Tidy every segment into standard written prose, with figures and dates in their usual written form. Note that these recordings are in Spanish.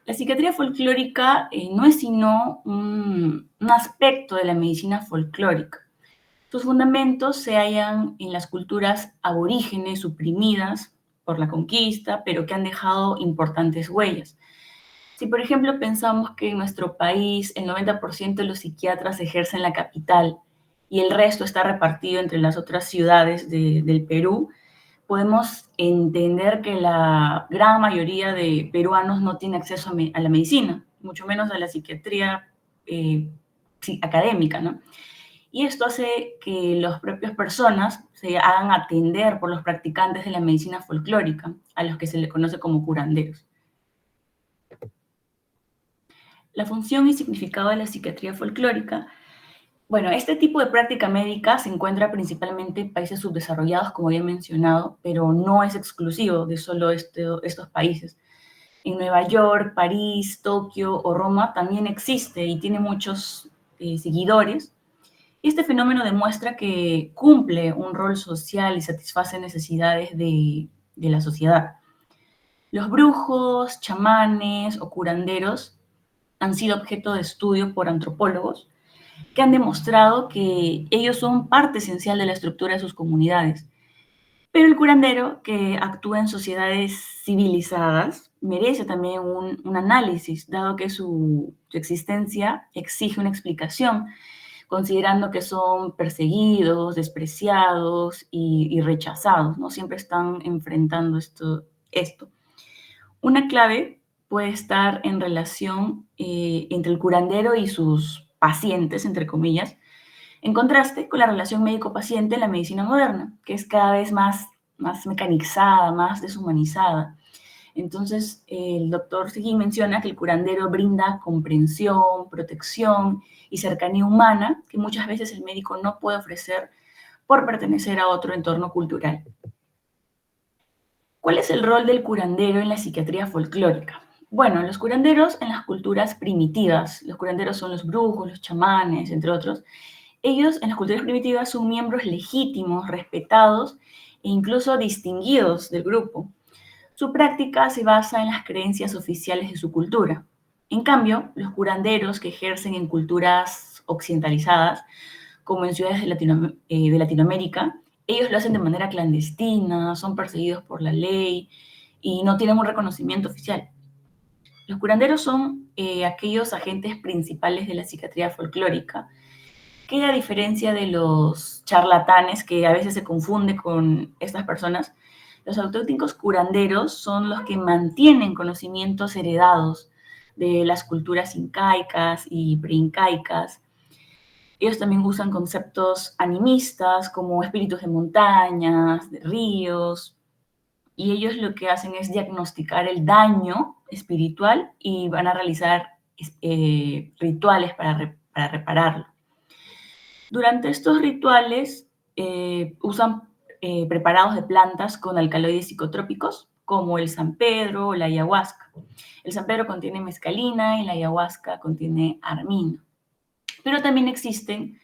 La psiquiatría folclórica no es sino un aspecto de la medicina folclórica. Sus fundamentos se hallan en las culturas aborígenes suprimidas por la conquista, pero que han dejado importantes huellas. Si, por ejemplo, pensamos que en nuestro país el 90% de los psiquiatras ejercen en la capital y el resto está repartido entre las otras ciudades del Perú, podemos entender que la gran mayoría de peruanos no tiene acceso a la medicina, mucho menos a la psiquiatría sí, académica, ¿no? Y esto hace que las propias personas se hagan atender por los practicantes de la medicina folclórica, a los que se les conoce como curanderos. La función y significado de la psiquiatría folclórica. Bueno, este tipo de práctica médica se encuentra principalmente en países subdesarrollados, como había mencionado, pero no es exclusivo de solo estos países. En Nueva York, París, Tokio o Roma también existe y tiene muchos seguidores. Este fenómeno demuestra que cumple un rol social y satisface necesidades de la sociedad. Los brujos, chamanes o curanderos han sido objeto de estudio por antropólogos que han demostrado que ellos son parte esencial de la estructura de sus comunidades. Pero el curandero, que actúa en sociedades civilizadas, merece también un análisis, dado que su existencia exige una explicación, considerando que son perseguidos, despreciados y rechazados, ¿no? Siempre están enfrentando esto. Una clave puede estar en relación entre el curandero y sus pacientes, entre comillas, en contraste con la relación médico-paciente en la medicina moderna, que es cada vez más mecanizada, más deshumanizada. Entonces, el doctor Seguí menciona que el curandero brinda comprensión, protección y cercanía humana que muchas veces el médico no puede ofrecer por pertenecer a otro entorno cultural. ¿Cuál es el rol del curandero en la psiquiatría folclórica? Bueno, los curanderos en las culturas primitivas, los curanderos son los brujos, los chamanes, entre otros, ellos en las culturas primitivas son miembros legítimos, respetados e incluso distinguidos del grupo. Su práctica se basa en las creencias oficiales de su cultura. En cambio, los curanderos que ejercen en culturas occidentalizadas, como en ciudades de Latinoamérica, ellos lo hacen de manera clandestina, son perseguidos por la ley y no tienen un reconocimiento oficial. Los curanderos son aquellos agentes principales de la psiquiatría folclórica, que a diferencia de los charlatanes, que a veces se confunde con estas personas, los auténticos curanderos son los que mantienen conocimientos heredados de las culturas incaicas y preincaicas. Ellos también usan conceptos animistas como espíritus de montañas, de ríos, y ellos lo que hacen es diagnosticar el daño espiritual y van a realizar rituales para repararlo. Durante estos rituales usan preparados de plantas con alcaloides psicotrópicos, como el San Pedro o la ayahuasca. El San Pedro contiene mescalina y la ayahuasca contiene armina. Pero también existen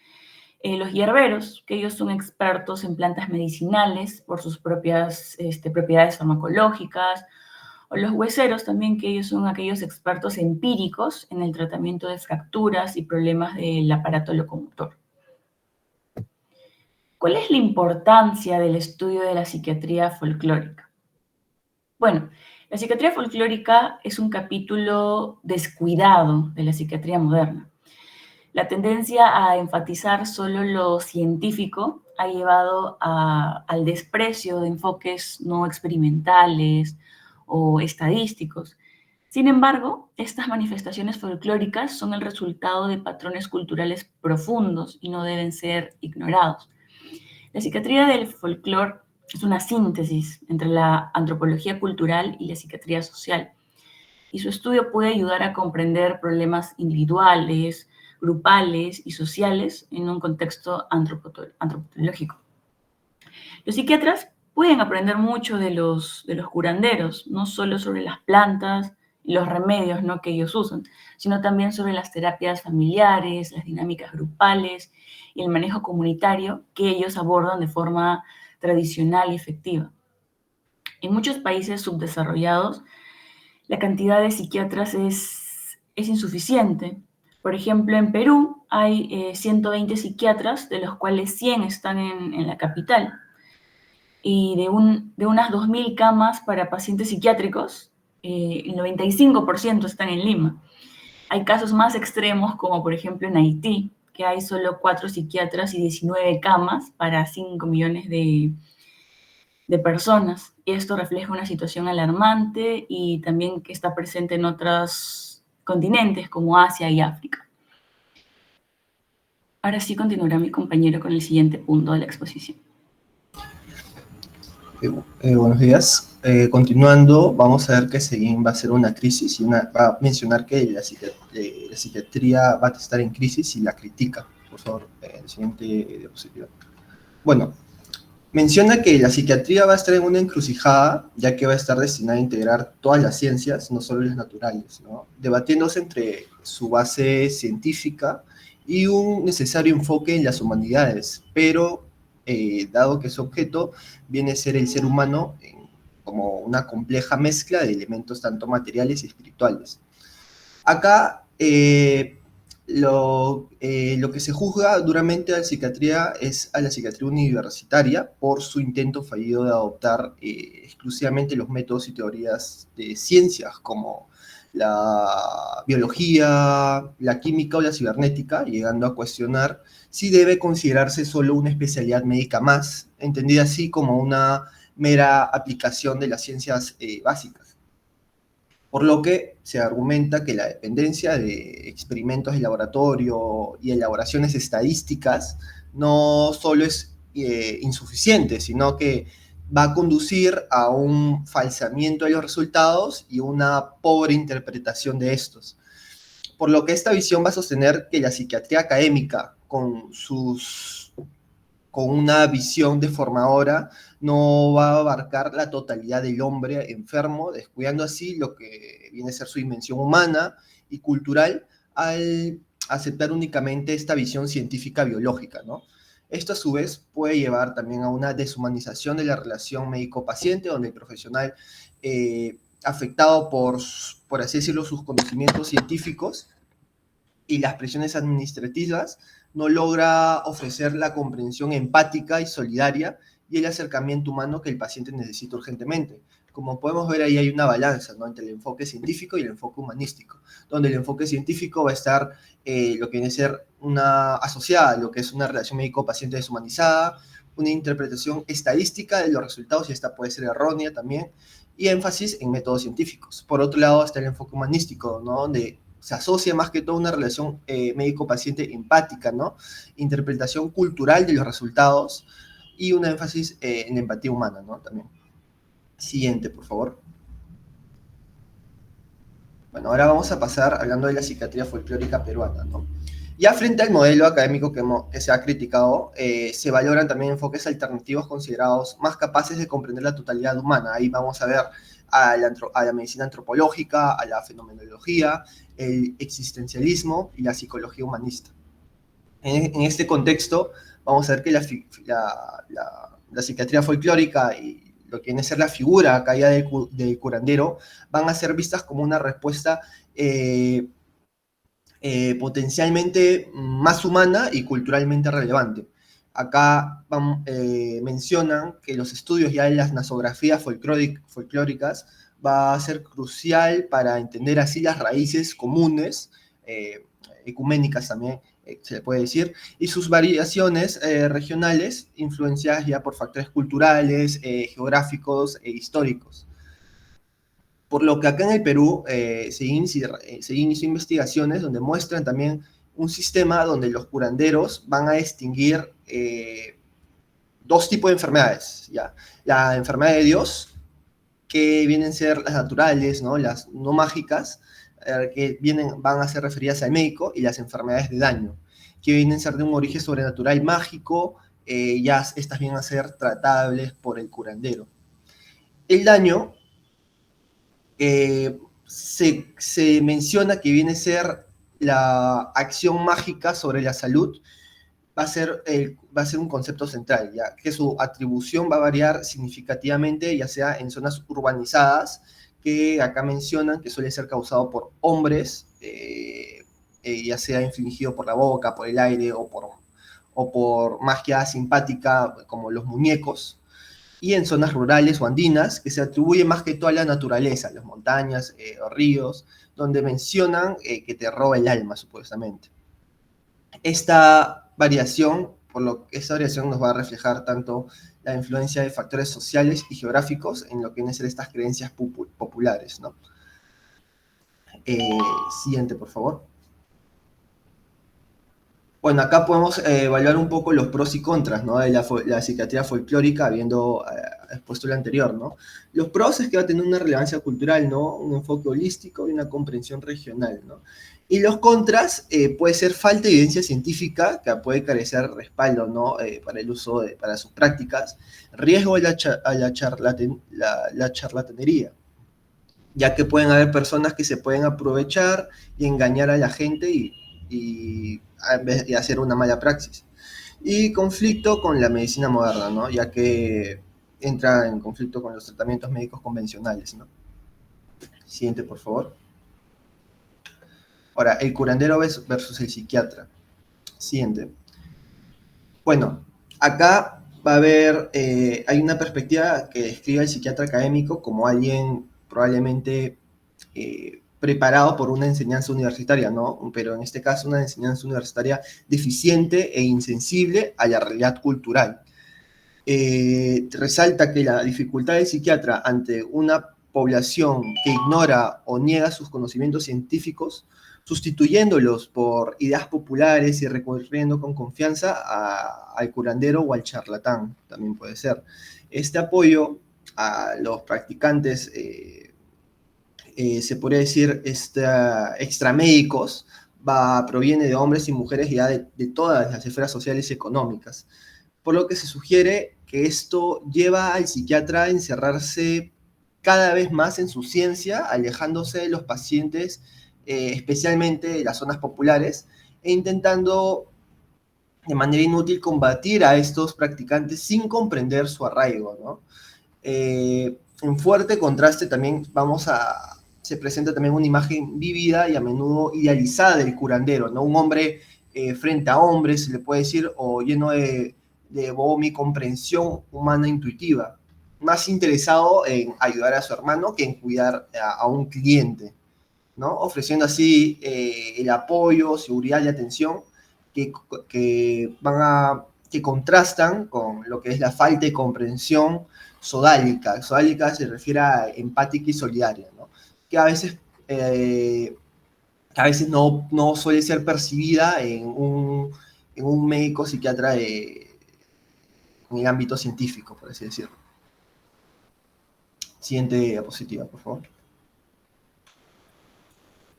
los hierberos, que ellos son expertos en plantas medicinales por sus propias propiedades farmacológicas, o los hueseros también, que ellos son aquellos expertos empíricos en el tratamiento de fracturas y problemas del aparato locomotor. ¿Cuál es la importancia del estudio de la psiquiatría folclórica? Bueno, la psiquiatría folclórica es un capítulo descuidado de la psiquiatría moderna. La tendencia a enfatizar solo lo científico ha llevado al desprecio de enfoques no experimentales o estadísticos. Sin embargo, estas manifestaciones folclóricas son el resultado de patrones culturales profundos y no deben ser ignorados. La psiquiatría del folclore es una síntesis entre la antropología cultural y la psiquiatría social, y su estudio puede ayudar a comprender problemas individuales, grupales y sociales en un contexto antropológico. Los psiquiatras pueden aprender mucho de los curanderos, no solo sobre las plantas y los remedios, ¿no?, que ellos usan, sino también sobre las terapias familiares, las dinámicas grupales y el manejo comunitario que ellos abordan de forma tradicional y efectiva. En muchos países subdesarrollados, la cantidad de psiquiatras es insuficiente. Por ejemplo, en Perú hay 120 psiquiatras, de los cuales 100 están en la capital, y de unas 2.000 camas para pacientes psiquiátricos, el 95% están en Lima. Hay casos más extremos, como por ejemplo en Haití, que hay solo 4 psiquiatras y 19 camas para 5 millones de personas. Y esto refleja una situación alarmante y también que está presente en otros continentes como Asia y África. Ahora sí continuará mi compañero con el siguiente punto de la exposición. Buenos días. Continuando, vamos a ver que Seguín va a hacer una crisis y va a mencionar que la psiquiatría va a estar en crisis y la critica. Por favor, el siguiente diapositiva. Bueno, menciona que la psiquiatría va a estar en una encrucijada, ya que va a estar destinada a integrar todas las ciencias, no solo las naturales, ¿no? Debatiéndose entre su base científica y un necesario enfoque en las humanidades, pero dado que su objeto viene a ser el ser humano como una compleja mezcla de elementos tanto materiales y espirituales. Acá lo que se juzga duramente a la psiquiatría es a la psiquiatría universitaria por su intento fallido de adoptar exclusivamente los métodos y teorías de ciencias como la biología, la química o la cibernética, llegando a cuestionar si debe considerarse solo una especialidad médica más, entendida así como una mera aplicación de las ciencias básicas. Por lo que se argumenta que la dependencia de experimentos de laboratorio y elaboraciones estadísticas no solo es insuficiente, sino que va a conducir a un falseamiento de los resultados y una pobre interpretación de estos. Por lo que esta visión va a sostener que la psiquiatría académica, con una visión deformadora, no va a abarcar la totalidad del hombre enfermo, descuidando así lo que viene a ser su dimensión humana y cultural al aceptar únicamente esta visión científica biológica, ¿no? Esto a su vez puede llevar también a una deshumanización de la relación médico-paciente, donde el profesional afectado por así decirlo, sus conocimientos científicos y las presiones administrativas, no logra ofrecer la comprensión empática y solidaria y el acercamiento humano que el paciente necesita urgentemente. Como podemos ver, ahí hay una balanza, ¿no?, entre el enfoque científico y el enfoque humanístico, donde el enfoque científico va a estar lo que viene a ser una asociada, lo que es una relación médico-paciente deshumanizada, una interpretación estadística de los resultados, y esta puede ser errónea también, y énfasis en métodos científicos. Por otro lado está el enfoque humanístico, ¿no?, donde se asocia más que todo una relación médico-paciente empática, ¿no?, interpretación cultural de los resultados y un énfasis en la empatía humana, ¿no?, también. Siguiente, por favor. Bueno, ahora vamos a pasar hablando de la psiquiatría folclórica peruana, ¿no? Ya frente al modelo académico que se ha criticado, se valoran también enfoques alternativos considerados más capaces de comprender la totalidad humana. Ahí vamos a ver a la medicina antropológica, a la fenomenología, el existencialismo y la psicología humanista. En este contexto, vamos a ver que la psiquiatría folclórica y lo que viene a ser la figura caída del curandero van a ser vistas como una respuesta potencialmente más humana y culturalmente relevante. Acá mencionan que los estudios ya de las nosografías folclóricas va a ser crucial para entender así las raíces comunes, ecuménicas también, se le puede decir, y sus variaciones regionales, influenciadas ya por factores culturales, geográficos e históricos. Por lo que acá en el Perú se inició investigaciones donde muestran también un sistema donde los curanderos van a distinguir dos tipos de enfermedades, ¿ya? La enfermedad de Dios, que vienen a ser las naturales, ¿no?, las no mágicas, que van a ser referidas al médico, y las enfermedades de daño, que vienen a ser de un origen sobrenatural mágico, ya estas vienen a ser tratables por el curandero. El daño se menciona que viene a ser la acción mágica sobre la salud, va a ser un concepto central, ya que su atribución va a variar significativamente, ya sea en zonas urbanizadas, que acá mencionan que suele ser causado por hombres, ya sea infligido por la boca, por el aire o por magia simpática como los muñecos, y en zonas rurales o andinas, que se atribuye más que todo a la naturaleza, las montañas o ríos, donde mencionan que te roba el alma, supuestamente. Esta esta variación nos va a reflejar tanto la influencia de factores sociales y geográficos en lo que vienen a ser estas creencias populares, ¿no? Siguiente, por favor. Bueno, acá podemos evaluar un poco los pros y contras, ¿no? De la psiquiatría folclórica, habiendo expuesto lo anterior, ¿no? Los pros es que va a tener una relevancia cultural, ¿no? Un enfoque holístico y una comprensión regional, ¿no? Y los contras puede ser falta de evidencia científica, que puede carecer de respaldo, ¿no? Para el uso, para sus prácticas, riesgo a la charlatanería, ya que pueden haber personas que se pueden aprovechar y engañar a la gente y hacer una mala praxis. Y conflicto con la medicina moderna, ¿no? Ya que entra en conflicto con los tratamientos médicos convencionales, ¿no? Siguiente, por favor. Ahora, el curandero versus el psiquiatra. Siguiente. Bueno, acá va a haber, hay una perspectiva que describe al psiquiatra académico como alguien probablemente preparado por una enseñanza universitaria, ¿no? Pero en este caso una enseñanza universitaria deficiente e insensible a la realidad cultural. Resalta que la dificultad del psiquiatra ante una población que ignora o niega sus conocimientos científicos, sustituyéndolos por ideas populares y recurriendo con confianza al curandero o al charlatán, también puede ser. Este apoyo a los practicantes se podría decir, extramédicos, proviene de hombres y mujeres ya de todas las esferas sociales y económicas. Por lo que se sugiere que esto lleva al psiquiatra a encerrarse cada vez más en su ciencia, alejándose de los pacientes, especialmente de las zonas populares, e intentando de manera inútil combatir a estos practicantes sin comprender su arraigo, ¿no? En fuerte contraste también se presenta también una imagen vívida y a menudo idealizada del curandero, ¿no? Un hombre frente a hombre, se le puede decir, o lleno de comprensión humana intuitiva, más interesado en ayudar a su hermano que en cuidar a un cliente, ¿no? Ofreciendo así el apoyo, seguridad y atención que contrastan con lo que es la falta de comprensión sodálica. Sodálica se refiere a empática y solidaria, ¿no? Que a veces no suele ser percibida en un médico psiquiatra en el ámbito científico, por así decirlo. Siguiente diapositiva, por favor.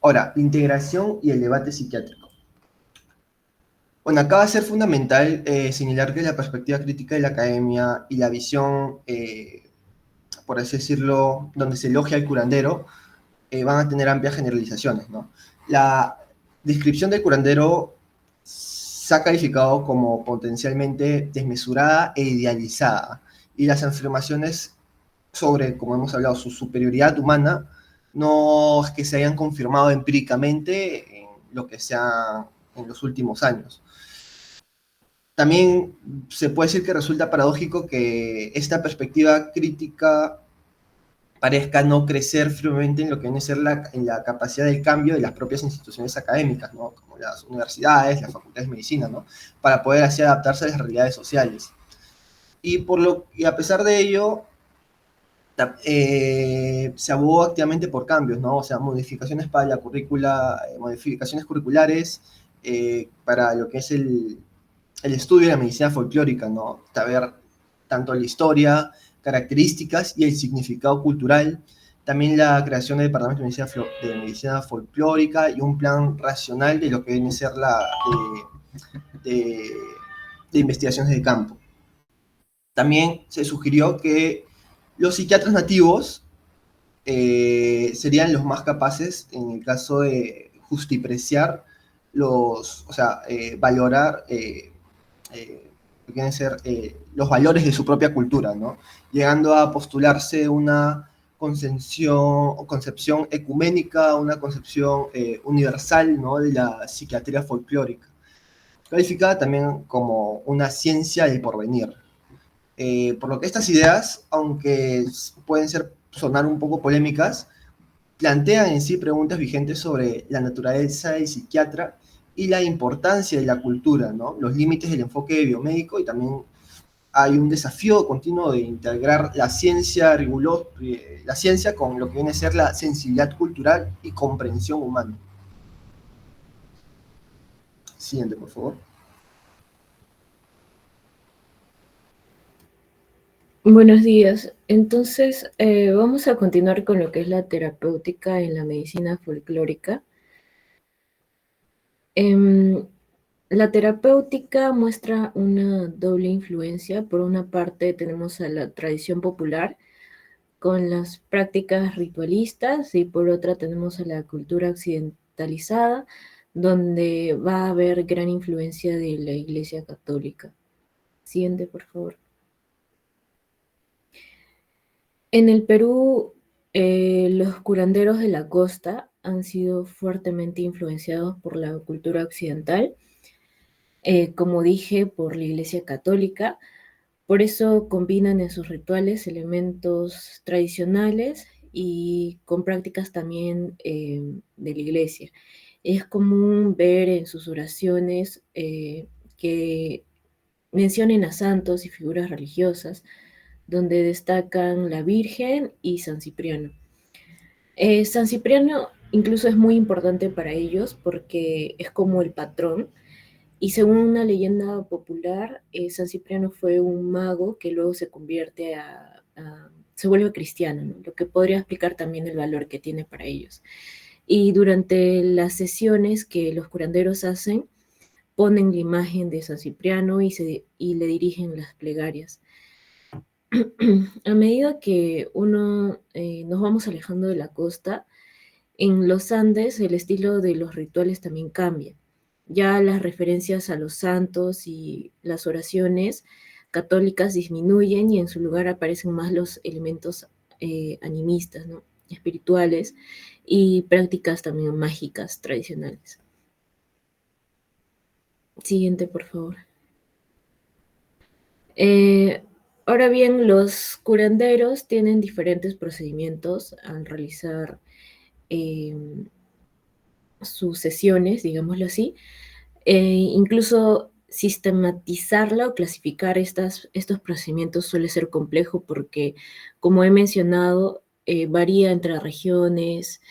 Ahora, la integración y el debate psiquiátrico. Bueno, acá va a ser fundamental señalar que la perspectiva crítica de la academia y la visión, por así decirlo, donde se elogia al curandero, van a tener amplias generalizaciones, ¿no? La descripción del curandero se ha calificado como potencialmente desmesurada e idealizada, y las afirmaciones sobre, como hemos hablado, su superioridad humana, no es que se hayan confirmado empíricamente en lo que sea en los últimos años. También se puede decir que resulta paradójico que esta perspectiva crítica parezca no crecer firmemente en lo que viene a ser en la capacidad del cambio de las propias instituciones académicas, ¿no? Como las universidades, las facultades de medicina, ¿no? Para poder así adaptarse a las realidades sociales. Y a pesar de ello, se abogó activamente por cambios, ¿no? O sea, modificaciones para la currícula, modificaciones curriculares para lo que es el estudio de la medicina folclórica, ¿no? Saber tanto la historia, características y el significado cultural, también la creación del Departamento de Medicina Folclórica y un plan racional de lo que viene a ser de investigaciones de campo. También se sugirió que los psiquiatras nativos serían los más capaces en el caso de justipreciar valorar los valores de su propia cultura, ¿no? Llegando a postularse una concepción ecuménica, una concepción universal, ¿no?, de la psiquiatría folclórica, calificada también como una ciencia del porvenir. Por lo que estas ideas, aunque pueden sonar un poco polémicas, plantean en sí preguntas vigentes sobre la naturaleza del psiquiatra y la importancia de la cultura, ¿no?, los límites del enfoque biomédico, y también hay un desafío continuo de integrar la ciencia con lo que viene a ser la sensibilidad cultural y comprensión humana. Siguiente, por favor. Buenos días. Entonces, vamos a continuar con lo que es la terapéutica en la medicina folclórica. La terapéutica muestra una doble influencia. Por una parte, tenemos a la tradición popular con las prácticas ritualistas, y por otra tenemos a la cultura occidentalizada, donde va a haber gran influencia de la Iglesia Católica. Siguiente, por favor. En el Perú, los curanderos de la costa han sido fuertemente influenciados por la cultura occidental, como dije, por la Iglesia Católica. Por eso combinan en sus rituales elementos tradicionales y con prácticas también de la Iglesia. Es común ver en sus oraciones que mencionen a santos y figuras religiosas, donde destacan la Virgen y San Cipriano. San Cipriano incluso es muy importante para ellos porque es como el patrón, y según una leyenda popular, San Cipriano fue un mago que luego se convierte se vuelve cristiano, ¿no?, lo que podría explicar también el valor que tiene para ellos. Y durante las sesiones que los curanderos hacen, ponen la imagen de San Cipriano y le dirigen las plegarias. A medida que nos vamos alejando de la costa, en los Andes el estilo de los rituales también cambia. Ya las referencias a los santos y las oraciones católicas disminuyen, y en su lugar aparecen más los elementos animistas, ¿no?, espirituales, y prácticas también mágicas tradicionales. Siguiente, por favor. Ahora bien, los curanderos tienen diferentes procedimientos al realizar sus sesiones, digámoslo así. Incluso sistematizarla o clasificar estos procedimientos suele ser complejo porque, como he mencionado, varía entre regiones,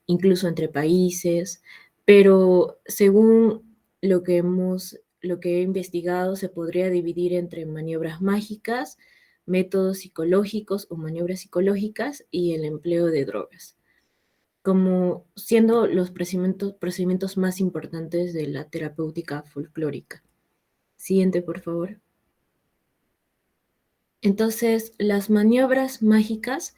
incluso entre países, pero según lo que he investigado, se podría dividir entre maniobras mágicas, métodos psicológicos o maniobras psicológicas y el empleo de drogas, como siendo los procedimientos más importantes de la terapéutica folclórica. Siguiente, por favor. Entonces, las maniobras mágicas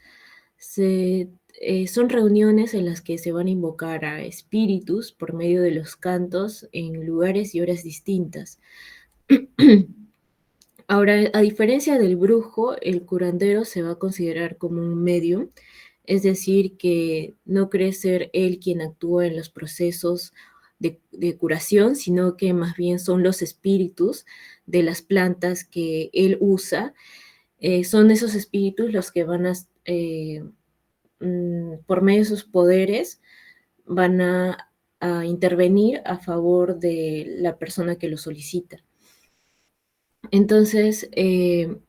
son reuniones en las que se van a invocar a espíritus por medio de los cantos en lugares y horas distintas. Ahora, a diferencia del brujo, el curandero se va a considerar como un medium, es decir, que no cree ser él quien actúa en los procesos de curación, sino que más bien son los espíritus de las plantas que él usa. Son esos espíritus los que van por medio de sus poderes, van a intervenir a favor de la persona que lo solicita. Entonces,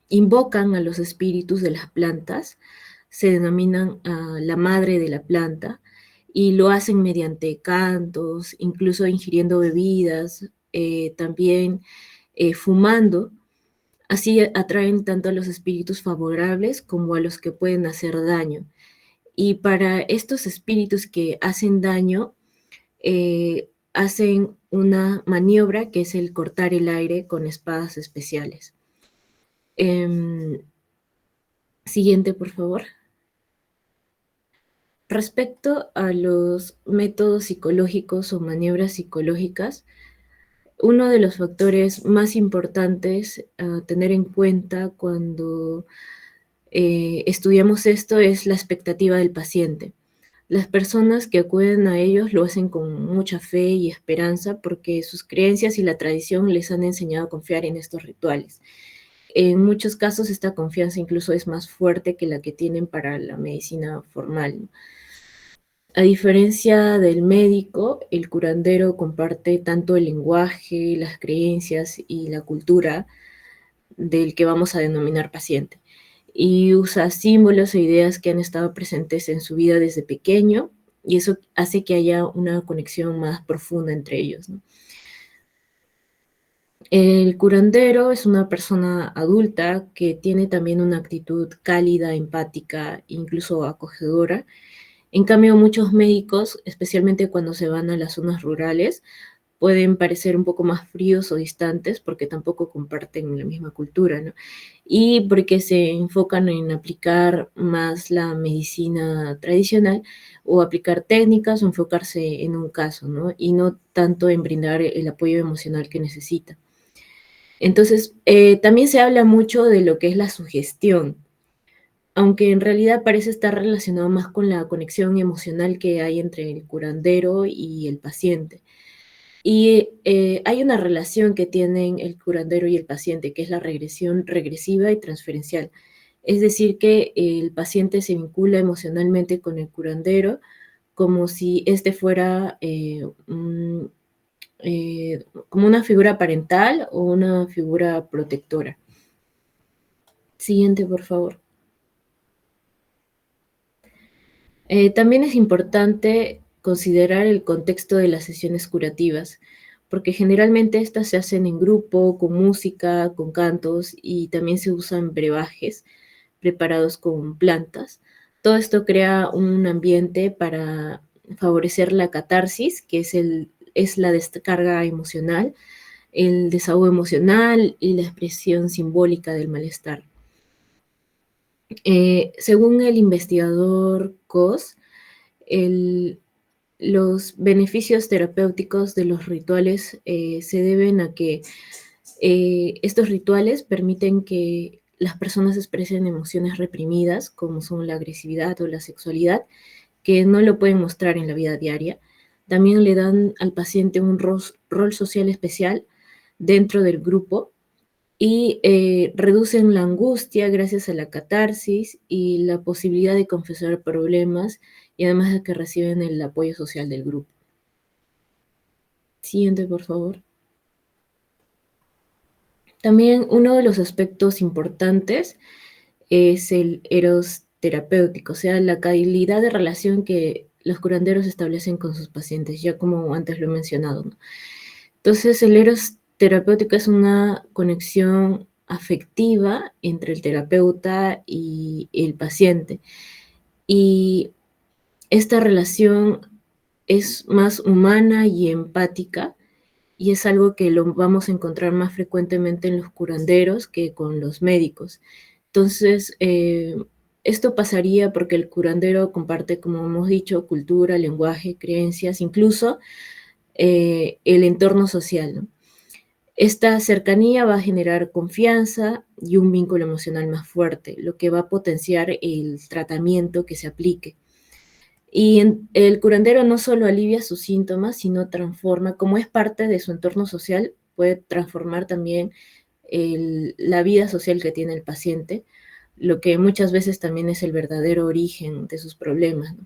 invocan a los espíritus de las plantas, se denominan la madre de la planta, y lo hacen mediante cantos, incluso ingiriendo bebidas, también fumando. Así atraen tanto a los espíritus favorables como a los que pueden hacer daño. Y para estos espíritus que hacen daño, hacen una maniobra que es el cortar el aire con espadas especiales. Siguiente, por favor. Respecto a los métodos psicológicos o maniobras psicológicas, uno de los factores más importantes a tener en cuenta cuando estudiamos esto es la expectativa del paciente. Las personas que acuden a ellos lo hacen con mucha fe y esperanza porque sus creencias y la tradición les han enseñado a confiar en estos rituales. En muchos casos esta confianza incluso es más fuerte que la que tienen para la medicina formal. A diferencia del médico, el curandero comparte tanto el lenguaje, las creencias y la cultura del que vamos a denominar paciente, y usa símbolos e ideas que han estado presentes en su vida desde pequeño, y eso hace que haya una conexión más profunda entre ellos, ¿no? El curandero es una persona adulta que tiene también una actitud cálida, empática, incluso acogedora. En cambio, muchos médicos, especialmente cuando se van a las zonas rurales, pueden parecer un poco más fríos o distantes porque tampoco comparten la misma cultura, ¿no? Y porque se enfocan en aplicar más la medicina tradicional o aplicar técnicas o enfocarse en un caso, ¿no? Y no tanto en brindar el apoyo emocional que necesita. Entonces, también se habla mucho de lo que es la sugestión, aunque en realidad parece estar relacionado más con la conexión emocional que hay entre el curandero y el paciente. Y hay una relación que tienen el curandero y el paciente, que es la regresión regresiva y transferencial. Es decir, que el paciente se vincula emocionalmente con el curandero como si éste fuera como una figura parental o una figura protectora. Siguiente, por favor. También es importante considerar el contexto de las sesiones curativas, porque generalmente estas se hacen en grupo, con música, con cantos, y también se usan brebajes preparados con plantas. Todo esto crea un ambiente para favorecer la catarsis, que es la descarga emocional, el desahogo emocional y la expresión simbólica del malestar. Según el investigador Cos, los beneficios terapéuticos de los rituales se deben a que estos rituales permiten que las personas expresen emociones reprimidas, como son la agresividad o la sexualidad, que no lo pueden mostrar en la vida diaria. También le dan al paciente un rol social especial dentro del grupo y reducen la angustia gracias a la catarsis y la posibilidad de confesar problemas, y además de que reciben el apoyo social del grupo. Siguiente, por favor. También uno de los aspectos importantes es el eros terapéutico, o sea, la calidad de relación que los curanderos establecen con sus pacientes, ya como antes lo he mencionado, ¿no? Entonces, el eros terapéutico es una conexión afectiva entre el terapeuta y el paciente. Y esta relación es más humana y empática, y es algo que lo vamos a encontrar más frecuentemente en los curanderos que con los médicos. Entonces, esto pasaría porque el curandero comparte, como hemos dicho, cultura, lenguaje, creencias, incluso el entorno social, ¿no? Esta cercanía va a generar confianza y un vínculo emocional más fuerte, lo que va a potenciar el tratamiento que se aplique. Y el curandero no solo alivia sus síntomas, sino transforma, como es parte de su entorno social, puede transformar también la vida social que tiene el paciente, lo que muchas veces también es el verdadero origen de sus problemas, ¿no?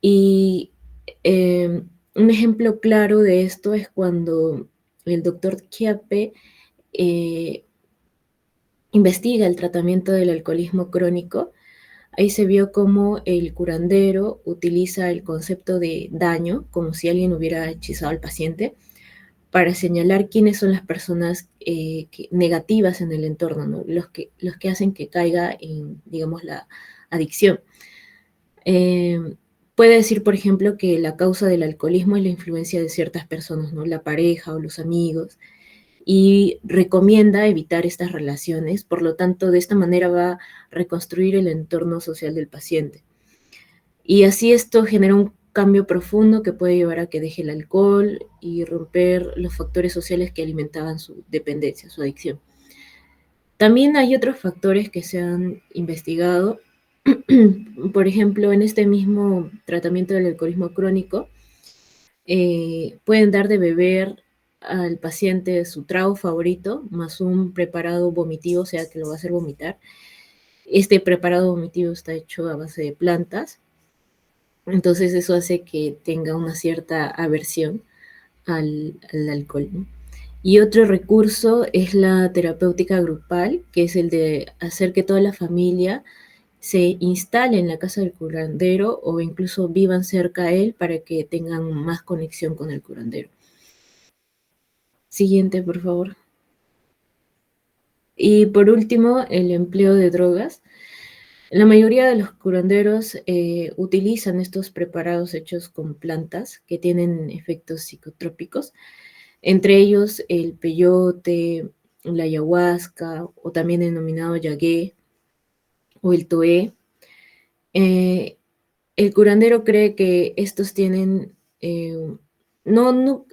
Y un ejemplo claro de esto es cuando el doctor Chiappe investiga el tratamiento del alcoholismo crónico. Ahí se vio cómo el curandero utiliza el concepto de daño, como si alguien hubiera hechizado al paciente, para señalar quiénes son las personas negativas en el entorno, ¿no? Los que hacen que caiga en, digamos, la adicción. Puede decir, por ejemplo, que la causa del alcoholismo es la influencia de ciertas personas, ¿no? La pareja o los amigos, y recomienda evitar estas relaciones. Por lo tanto, de esta manera va a reconstruir el entorno social del paciente. Y así esto genera un cambio profundo que puede llevar a que deje el alcohol y romper los factores sociales que alimentaban su dependencia, su adicción. También hay otros factores que se han investigado. Por ejemplo, en este mismo tratamiento del alcoholismo crónico, pueden dar de beber al paciente su trago favorito más un preparado vomitivo, o sea que lo va a hacer vomitar. Este preparado vomitivo está hecho a base de plantas, entonces eso hace que tenga una cierta aversión al alcohol, ¿no? Y otro recurso es la terapéutica grupal, que es el de hacer que toda la familia se instale en la casa del curandero o incluso vivan cerca a él para que tengan más conexión con el curandero. Siguiente, por favor. Y por último, el empleo de drogas. La mayoría de los curanderos utilizan estos preparados hechos con plantas que tienen efectos psicotrópicos, entre ellos el peyote, la ayahuasca o también denominado yagué o el toé. Eh, el curandero cree que estos tienen, no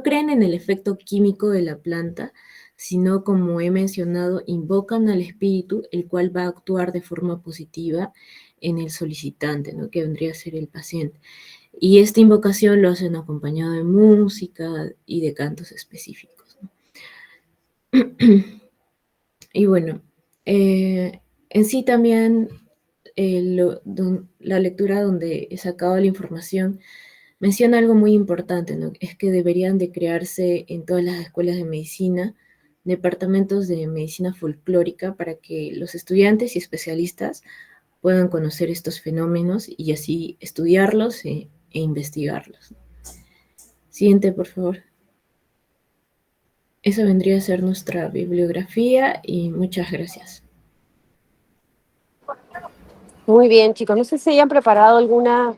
creen en el efecto químico de la planta, sino como he mencionado, invocan al espíritu, el cual va a actuar de forma positiva en el solicitante, ¿no? Que vendría a ser el paciente. Y esta invocación lo hacen acompañado de música y de cantos específicos, ¿no? Y bueno, en sí también la lectura donde he sacado la información menciona algo muy importante, ¿no? Es que deberían de crearse en todas las escuelas de medicina departamentos de medicina folclórica para que los estudiantes y especialistas puedan conocer estos fenómenos y así estudiarlos e investigarlos. Siguiente, por favor. Esa vendría a ser nuestra bibliografía y muchas gracias. Muy bien, chicos. No sé si hayan preparado alguna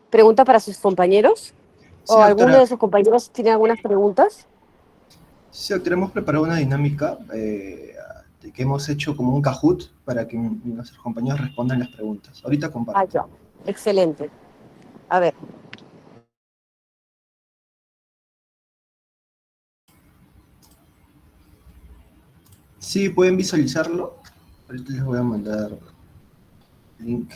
pregunta para sus compañeros Sí, o alguno doctora. de sus compañeros tiene algunas preguntas. Sí, doctora, hemos preparado una dinámica de que hemos hecho como un Kahoot para que nuestros compañeros respondan las preguntas. Ahorita Ah, comparto. ya. Excelente. A ver. Sí, pueden visualizarlo. Ahorita les voy a mandar el link.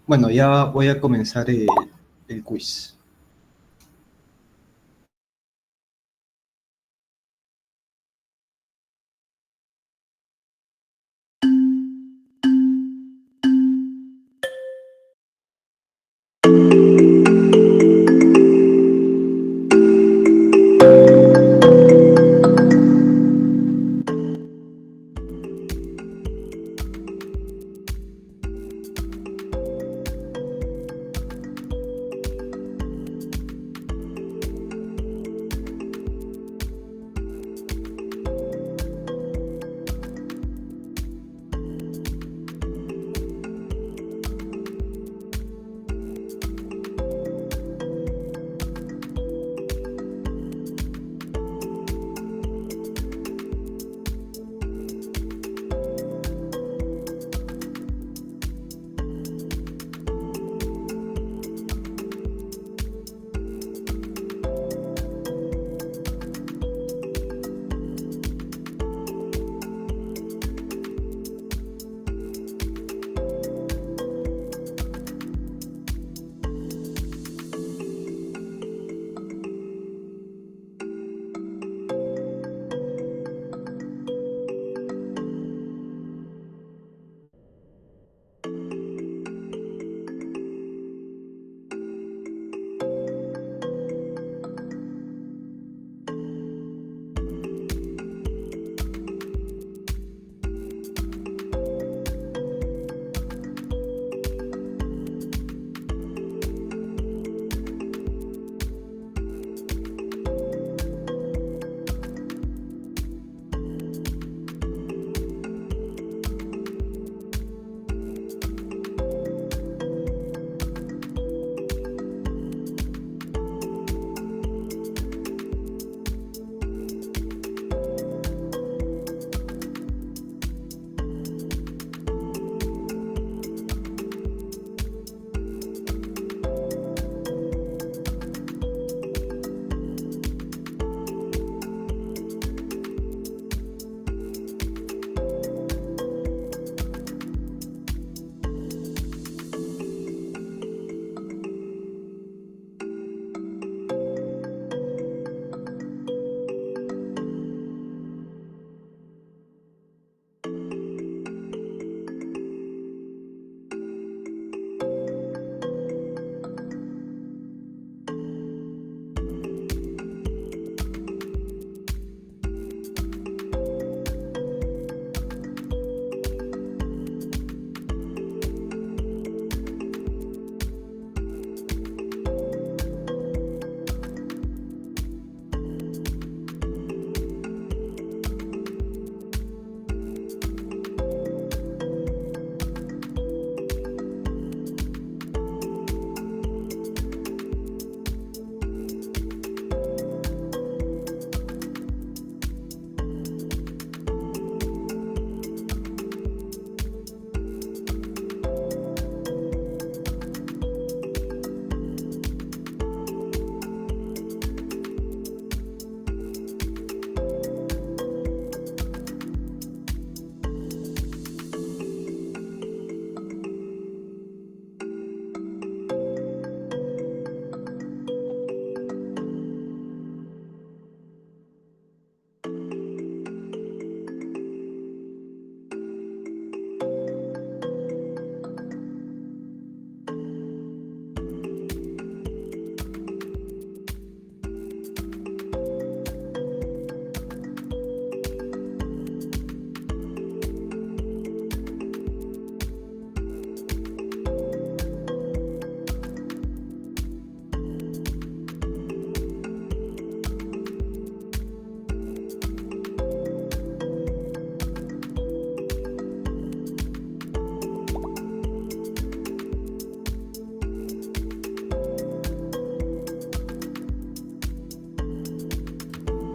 Bueno, ya voy a comenzar el quiz.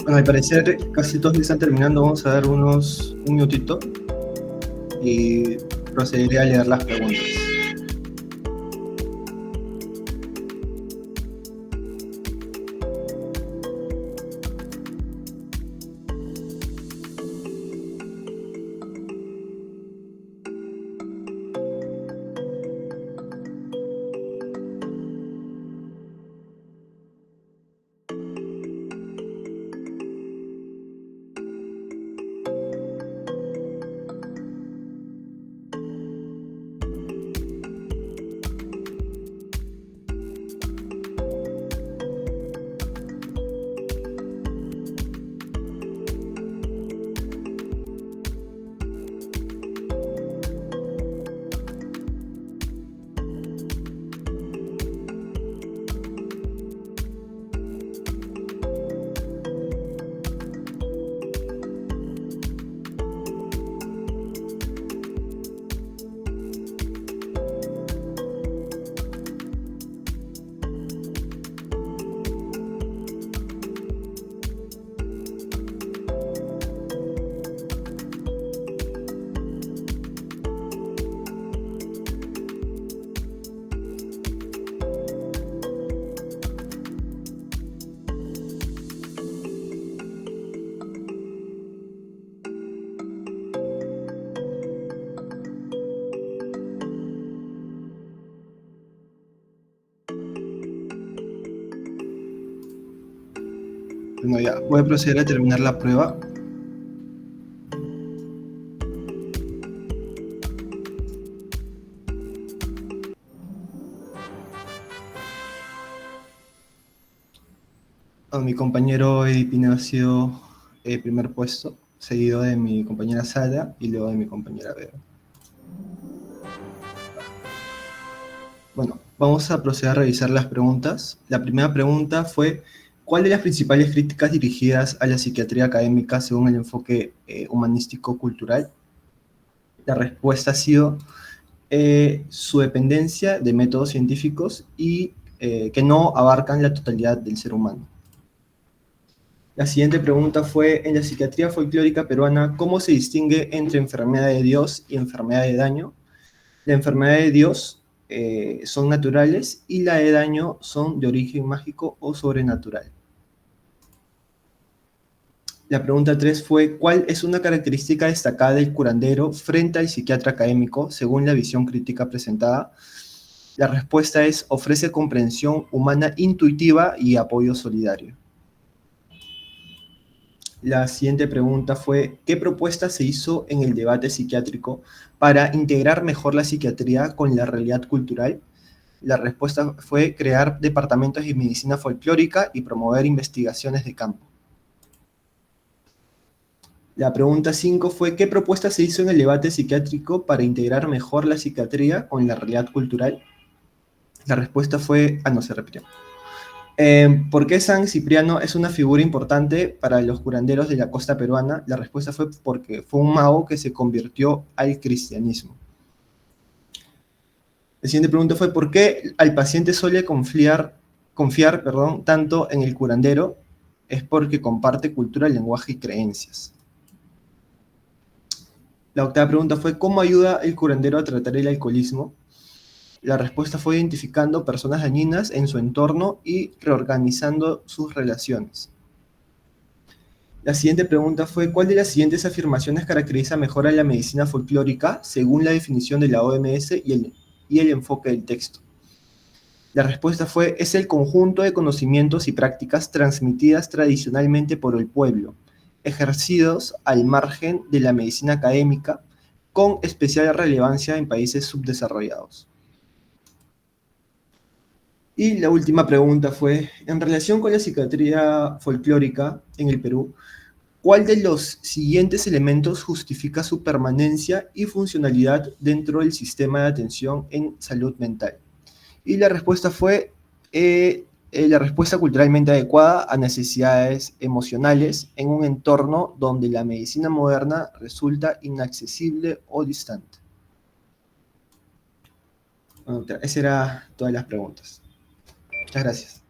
Bueno, al parecer casi todos están terminando. Vamos a dar un minutito y procederé a leer las preguntas. Bueno, ya, voy a proceder a terminar la prueba. Mi compañero Eddie Pina ha sido primer puesto, seguido de mi compañera Sara y luego de mi compañera Vero. Bueno, vamos a proceder a revisar las preguntas. La primera pregunta fue, ¿cuál de las principales críticas dirigidas a la psiquiatría académica según el enfoque humanístico-cultural? La respuesta ha sido su dependencia de métodos científicos y que no abarcan la totalidad del ser humano. La siguiente pregunta fue, en la psiquiatría folclórica peruana, ¿cómo se distingue entre enfermedad de Dios y enfermedad de daño? La enfermedad de Dios son naturales y la de daño son de origen mágico o sobrenatural. La pregunta 3 fue, ¿cuál es una característica destacada del curandero frente al psiquiatra académico según la visión crítica presentada? La respuesta es, ofrece comprensión humana intuitiva y apoyo solidario. La siguiente pregunta fue, ¿qué propuesta se hizo en el debate psiquiátrico para integrar mejor la psiquiatría con la realidad cultural? La respuesta fue crear departamentos de medicina folclórica y promover investigaciones de campo. La pregunta 5 fue, ¿qué propuesta se hizo en el debate psiquiátrico para integrar mejor la psiquiatría con la realidad cultural? La respuesta fue, no se repitió. ¿Por qué San Cipriano es una figura importante para los curanderos de la costa peruana? La respuesta fue porque fue un mago que se convirtió al cristianismo. La siguiente pregunta fue, ¿por qué al paciente suele confiar tanto en el curandero? Es porque comparte cultura, lenguaje y creencias. La octava pregunta fue, ¿cómo ayuda el curandero a tratar el alcoholismo? La respuesta fue identificando personas dañinas en su entorno y reorganizando sus relaciones. La siguiente pregunta fue, ¿cuál de las siguientes afirmaciones caracteriza mejor a la medicina folclórica según la definición de la OMS y el enfoque del texto? La respuesta fue, es el conjunto de conocimientos y prácticas transmitidas tradicionalmente por el pueblo, ejercidos al margen de la medicina académica, con especial relevancia en países subdesarrollados. Y la última pregunta fue, en relación con la psiquiatría folclórica en el Perú, ¿cuál de los siguientes elementos justifica su permanencia y funcionalidad dentro del sistema de atención en salud mental? Y la respuesta fue la respuesta culturalmente adecuada a necesidades emocionales en un entorno donde la medicina moderna resulta inaccesible o distante. Bueno, esas eran todas las preguntas. Muchas gracias.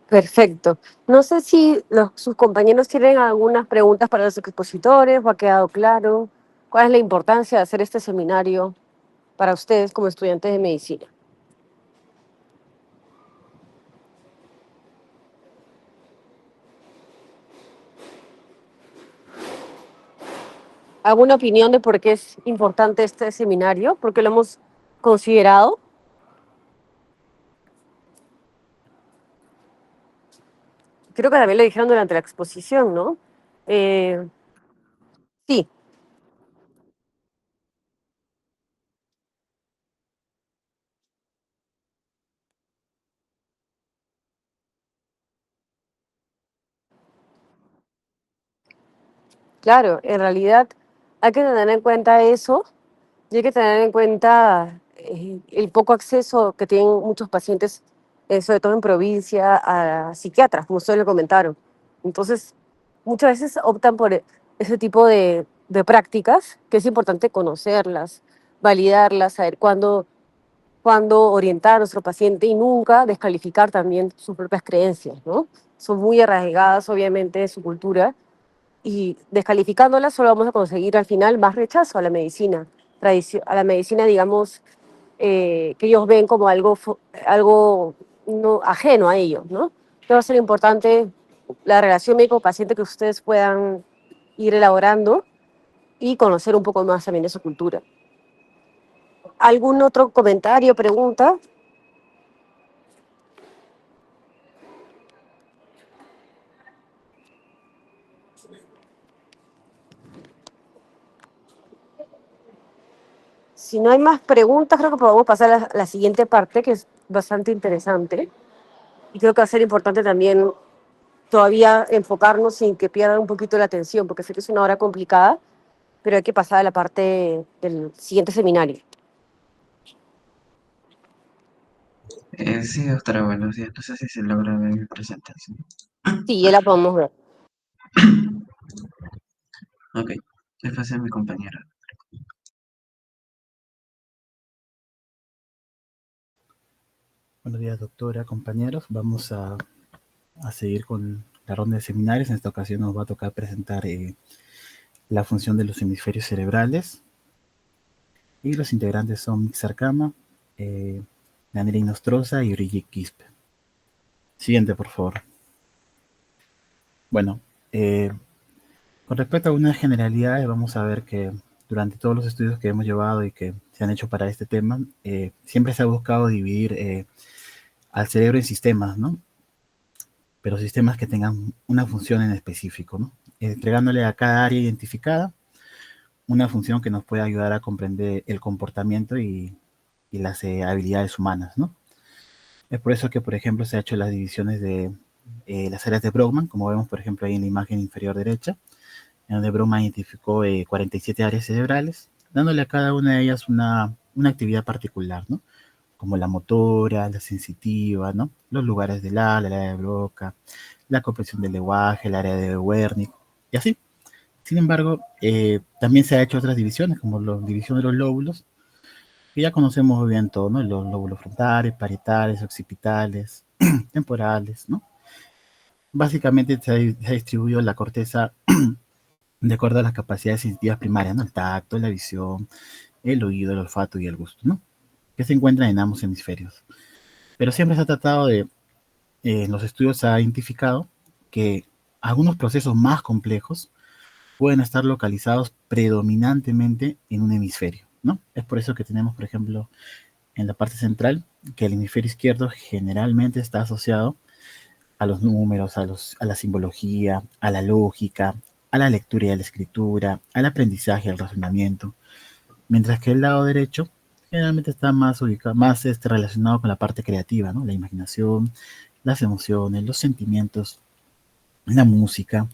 Perfecto. No sé si sus compañeros tienen algunas preguntas para los expositores o ha quedado claro. ¿Cuál es la importancia de hacer este seminario para ustedes como estudiantes de medicina? ¿Alguna opinión de por qué es importante este seminario? ¿Por qué lo hemos considerado? Creo que también lo dijeron durante la exposición, ¿no? Sí, claro, en realidad hay que tener en cuenta eso y hay que tener en cuenta el poco acceso que tienen muchos pacientes, sobre todo en provincia, a psiquiatras, como ustedes lo comentaron. Entonces, muchas veces optan por ese tipo de prácticas, que es importante conocerlas, validarlas, saber cuándo orientar a nuestro paciente y nunca descalificar también sus propias creencias, ¿no? Son muy arraigadas, obviamente, de su cultura y descalificándolas solo vamos a conseguir al final más rechazo a la medicina, a la medicina, digamos, que ellos ven como algo no, ajeno a ellos, ¿no? Entonces va a ser importante la relación médico-paciente que ustedes puedan ir elaborando y conocer un poco más también de su cultura. ¿Algún otro comentario, pregunta? Si no hay más preguntas, creo que podemos pasar a la siguiente parte, que es bastante interesante. Y creo que va a ser importante también todavía enfocarnos sin que pierdan un poquito la atención, porque sé que es una hora complicada, pero hay que pasar a la parte del siguiente seminario. Sí, doctora, buenos días. No sé si se logra ver mi presentación. Sí, ya la podemos ver. Ok, ya pasé a mi compañera. Buenos días, doctora, compañeros. Vamos a seguir con la ronda de seminarios. En esta ocasión nos va a tocar presentar la función de los hemisferios cerebrales. Y los integrantes son Mixar Kama, Daniela Inostroza y Brigitte Quispe. Siguiente, por favor. Bueno, con respecto a unas generalidades, vamos a ver que durante todos los estudios que hemos llevado y que se han hecho para este tema, siempre se ha buscado dividir al cerebro en sistemas, ¿no? Pero sistemas que tengan una función en específico, ¿no? Entregándole a cada área identificada una función que nos pueda ayudar a comprender el comportamiento y las habilidades humanas, ¿no? Es por eso que, por ejemplo, se ha hecho las divisiones de las áreas de Brodmann, como vemos, por ejemplo, ahí en la imagen inferior derecha, en donde Brodmann identificó 47 áreas cerebrales, dándole a cada una de ellas una actividad particular, ¿no? Como la motora, la sensitiva, ¿no? Los lugares del ala, el área de Broca, la comprensión del lenguaje, el área de Wernicke, y así. Sin embargo, también se ha hecho otras divisiones, como la división de los lóbulos, que ya conocemos muy bien todo, ¿no? Los lóbulos frontales, parietales, occipitales, temporales, ¿no? Básicamente se ha distribuido la corteza de acuerdo a las capacidades sensitivas primarias, ¿no? El tacto, la visión, el oído, el olfato y el gusto, ¿no? Que se encuentran en ambos hemisferios. Pero siempre se ha tratado de, en los estudios se ha identificado que algunos procesos más complejos pueden estar localizados predominantemente en un hemisferio, ¿no? Es por eso que tenemos, por ejemplo, en la parte central, que el hemisferio izquierdo generalmente está asociado a los números, a la simbología, a la lógica, a la lectura y a la escritura, al aprendizaje, al razonamiento, mientras que el lado derecho generalmente está más ubicado, más relacionado con la parte creativa, ¿no? La imaginación, las emociones, los sentimientos, la música,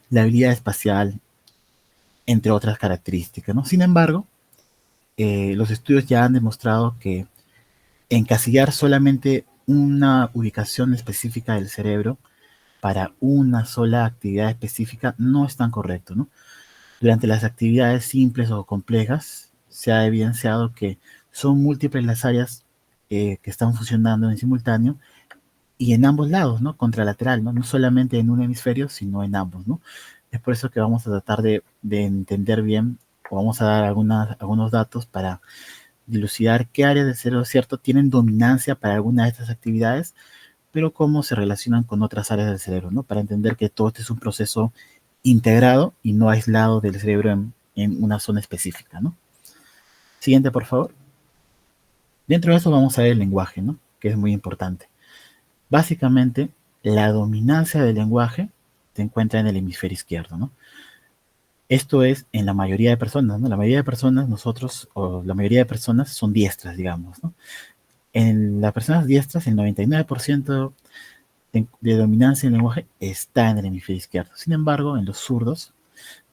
la habilidad espacial, entre otras características, ¿no? Sin embargo, los estudios ya han demostrado que encasillar solamente una ubicación específica del cerebro para una sola actividad específica no es tan correcto, ¿no? Durante las actividades simples o complejas se ha evidenciado que son múltiples las áreas que están funcionando en simultáneo y en ambos lados, ¿no? Contralateral, ¿no? No solamente en un hemisferio, sino en ambos, ¿no? Es por eso que vamos a tratar de entender bien, o vamos a dar algunos datos para dilucidar qué áreas del cerebro, ¿cierto?, tienen dominancia para alguna de estas actividades, pero cómo se relacionan con otras áreas del cerebro, ¿no? Para entender que todo este es un proceso integrado y no aislado del cerebro en una zona específica, ¿no? Siguiente, por favor. Dentro de eso vamos a ver el lenguaje, ¿no? Que es muy importante. Básicamente, la dominancia del lenguaje se encuentra en el hemisferio izquierdo, ¿no? Esto es en la mayoría de personas, ¿no? La mayoría de personas, la mayoría de personas son diestras, digamos, ¿no? En las personas diestras, el 99% de dominancia en el lenguaje está en el hemisferio izquierdo. Sin embargo, en los zurdos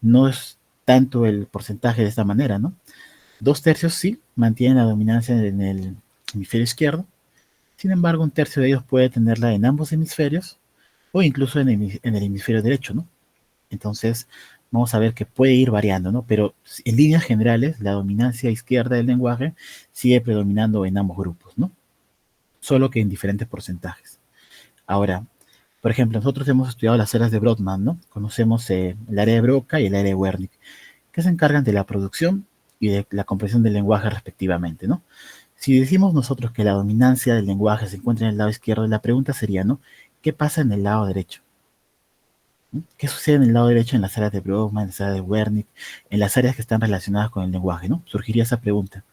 no es tanto el porcentaje de esta manera, ¿no? 2/3 sí mantienen la dominancia en el hemisferio izquierdo. Sin embargo, 1/3 de ellos puede tenerla en ambos hemisferios o incluso en el hemisferio derecho, ¿no? Entonces, vamos a ver que puede ir variando, ¿no? Pero en líneas generales, la dominancia izquierda del lenguaje sigue predominando en ambos grupos, ¿no? Solo que en diferentes porcentajes. Ahora, por ejemplo, nosotros hemos estudiado las áreas de Brodmann, ¿no? Conocemos el área de Broca y el área de Wernicke, que se encargan de la producción y de la comprensión del lenguaje respectivamente, ¿no? Si decimos nosotros que la dominancia del lenguaje se encuentra en el lado izquierdo, la pregunta sería, ¿no? ¿Qué pasa en el lado derecho? ¿Qué sucede en el lado derecho en las áreas de Brodmann, en las áreas de Wernicke, en las áreas que están relacionadas con el lenguaje, ¿no? Surgiría esa pregunta.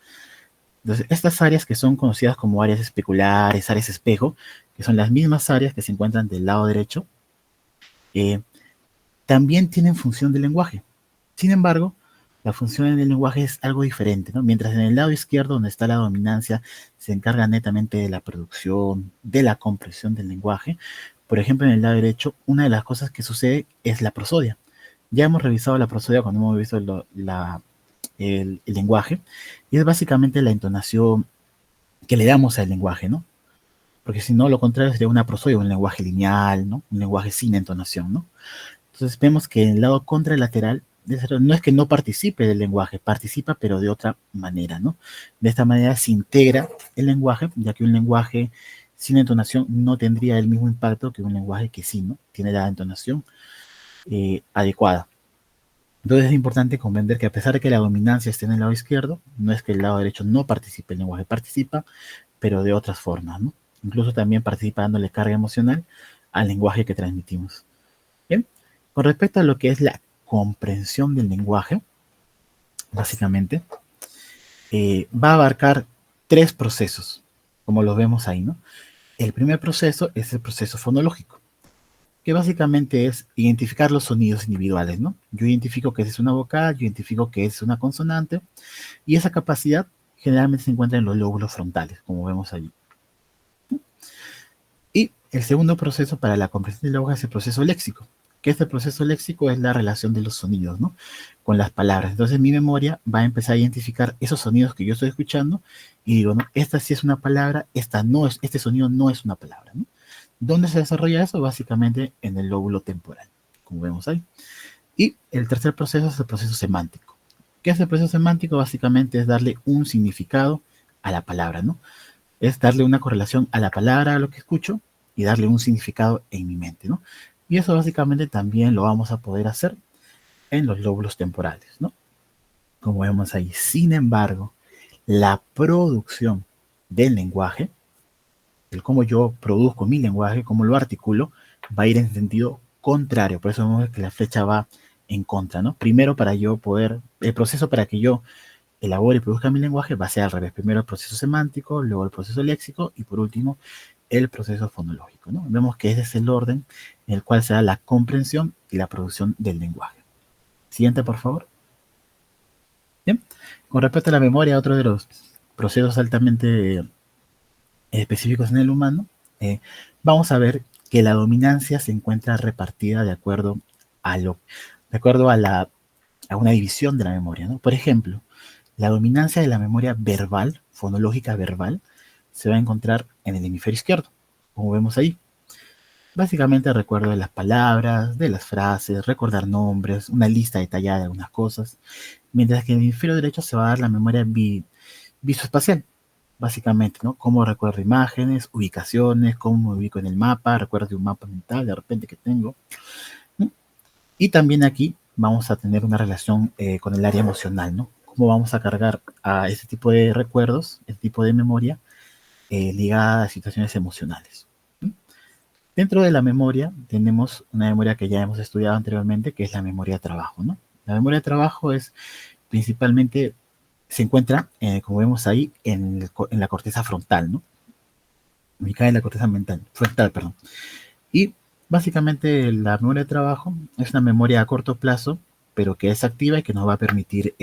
Entonces, estas áreas que son conocidas como áreas especulares, áreas espejo, que son las mismas áreas que se encuentran del lado derecho, también tienen función de lenguaje. Sin embargo, la función del lenguaje es algo diferente, ¿no? Mientras en el lado izquierdo, donde está la dominancia, se encarga netamente de la producción, de la comprensión del lenguaje. Por ejemplo, en el lado derecho, una de las cosas que sucede es la prosodia. Ya hemos revisado la prosodia cuando hemos visto el lenguaje, y es básicamente la entonación que le damos al lenguaje, ¿no? Porque si no, lo contrario sería una prosodia, un lenguaje lineal, ¿no? Un lenguaje sin entonación, ¿no? Entonces vemos que en el lado contralateral no es que no participe del lenguaje, participa pero de otra manera, ¿no? De esta manera se integra el lenguaje, ya que un lenguaje sin entonación no tendría el mismo impacto que un lenguaje que sí, ¿no? Tiene la entonación adecuada. Entonces es importante comprender que a pesar de que la dominancia esté en el lado izquierdo, no es que el lado derecho no participe, el lenguaje participa, pero de otras formas, ¿no? Incluso también participa dándole carga emocional al lenguaje que transmitimos. Bien, con respecto a lo que es la comprensión del lenguaje, básicamente, va a abarcar 3 procesos, como los vemos ahí, ¿no? El primer proceso es el proceso fonológico, que básicamente es identificar los sonidos individuales, ¿no? Yo identifico que es una vocal, yo identifico que es una consonante, y esa capacidad generalmente se encuentra en los lóbulos frontales, como vemos allí. Y el segundo proceso para la comprensión del lenguaje es el proceso léxico, que este proceso léxico es la relación de los sonidos, ¿no? Con las palabras. Entonces mi memoria va a empezar a identificar esos sonidos que yo estoy escuchando y digo, no, esta sí es una palabra, esta no es, este sonido no es una palabra, ¿no? ¿Dónde se desarrolla eso? Básicamente en el lóbulo temporal, como vemos ahí. Y el tercer proceso es el proceso semántico. ¿Qué es el proceso semántico? Básicamente es darle un significado a la palabra, ¿no? Es darle una correlación a la palabra, a lo que escucho, y darle un significado en mi mente, ¿no? Y eso básicamente también lo vamos a poder hacer en los lóbulos temporales, ¿no? Como vemos ahí. Sin embargo, la producción del lenguaje, el cómo yo produzco mi lenguaje, cómo lo articulo, va a ir en sentido contrario. Por eso vemos que la flecha va en contra, ¿no? Primero, para yo poder, el proceso para que yo elabore y produzca mi lenguaje va a ser al revés. Primero el proceso semántico, luego el proceso léxico y por último el proceso fonológico, ¿no? Vemos que ese es el orden en el cual se da la comprensión y la producción del lenguaje. Siguiente, por favor. Bien. Con respecto a la memoria, otro de los procesos altamente específicos en el humano, vamos a ver que la dominancia se encuentra repartida de acuerdo a una división de la memoria, ¿no? Por ejemplo, la dominancia de la memoria verbal, fonológica verbal, se va a encontrar en el hemisferio izquierdo, como vemos ahí. Básicamente recuerdo de las palabras, de las frases, recordar nombres, una lista detallada de algunas cosas, mientras que en el hemisferio derecho se va a dar la memoria visoespacial, básicamente, ¿no? Cómo recuerdo imágenes, ubicaciones, cómo me ubico en el mapa, recuerdo de un mapa mental de repente que tengo, ¿no? Y también aquí vamos a tener una relación con el área emocional, ¿no? Cómo vamos a cargar a ese tipo de recuerdos, ese tipo de memoria, ligada a situaciones emocionales. Dentro de la memoria tenemos una memoria que ya hemos estudiado anteriormente, que es la memoria de trabajo, ¿no? La memoria de trabajo es principalmente, se encuentra, como vemos ahí, en la corteza frontal, ¿no? Ubicada en la corteza frontal, perdón. Y básicamente la memoria de trabajo es una memoria a corto plazo, pero que es activa y que nos va a permitir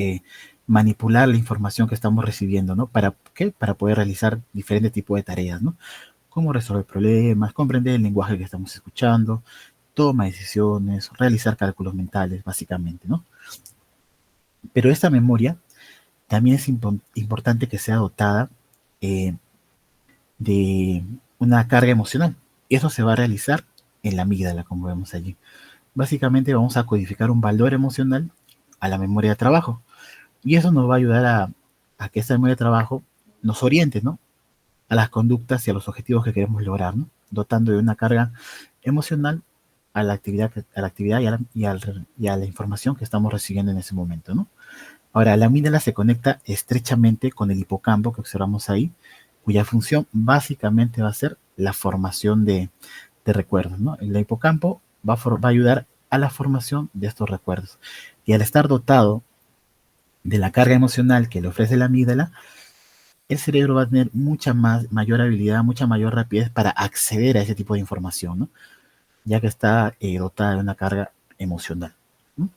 manipular la información que estamos recibiendo, ¿no? ¿Para qué? Para poder realizar diferentes tipos de tareas, ¿no? Cómo resolver problemas, comprender el lenguaje que estamos escuchando, toma decisiones, realizar cálculos mentales, básicamente, ¿no? Pero esta memoria también es importante que sea dotada de una carga emocional. Y eso se va a realizar en la amígdala, como vemos allí. Básicamente vamos a codificar un valor emocional a la memoria de trabajo. Y eso nos va a ayudar a que esta memoria de trabajo nos oriente, ¿no? A las conductas y a los objetivos que queremos lograr, ¿no? Dotando de una carga emocional a la actividad y a la información que estamos recibiendo en ese momento, ¿no? Ahora, la amígdala se conecta estrechamente con el hipocampo que observamos ahí, cuya función básicamente va a ser la formación de recuerdos, ¿no? El hipocampo va a ayudar a la formación de estos recuerdos. Y al estar dotado de la carga emocional que le ofrece la amígdala, el cerebro va a tener mayor habilidad, mucha mayor rapidez para acceder a ese tipo de información, ¿no? Ya que está dotada de una carga emocional, ¿no?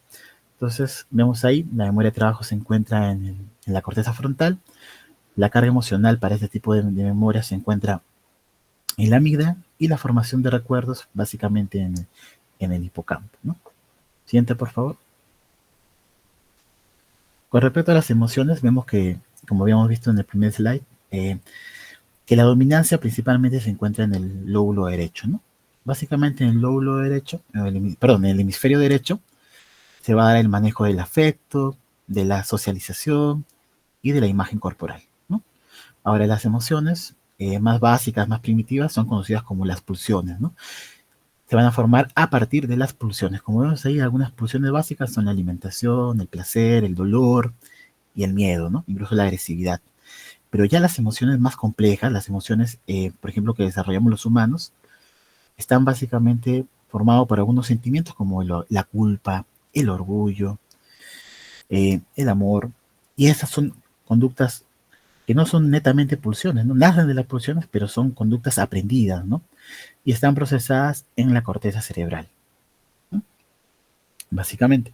Entonces, vemos ahí, la memoria de trabajo se encuentra en la corteza frontal, la carga emocional para este tipo de memoria se encuentra en la amígdala y la formación de recuerdos básicamente en el hipocampo, ¿no? Siguiente, por favor. Con respecto a las emociones, vemos que, como habíamos visto en el primer slide, que la dominancia principalmente se encuentra en el lóbulo derecho, ¿no? Básicamente en el lóbulo derecho, perdón, en el hemisferio derecho, se va a dar el manejo del afecto, de la socialización y de la imagen corporal, ¿no? Ahora, las emociones más básicas, más primitivas, son conocidas como las pulsiones, ¿no? Se van a formar a partir de las pulsiones. Como vemos ahí, algunas pulsiones básicas son la alimentación, el placer, el dolor y el miedo, ¿no? Incluso la agresividad. Pero ya las emociones más complejas, las emociones, por ejemplo, que desarrollamos los humanos, están básicamente formados por algunos sentimientos como la culpa, el orgullo, el amor, y esas son conductas que no son netamente pulsiones, no nacen de las pulsiones, pero son conductas aprendidas, ¿no? Y están procesadas en la corteza cerebral, ¿no? Básicamente.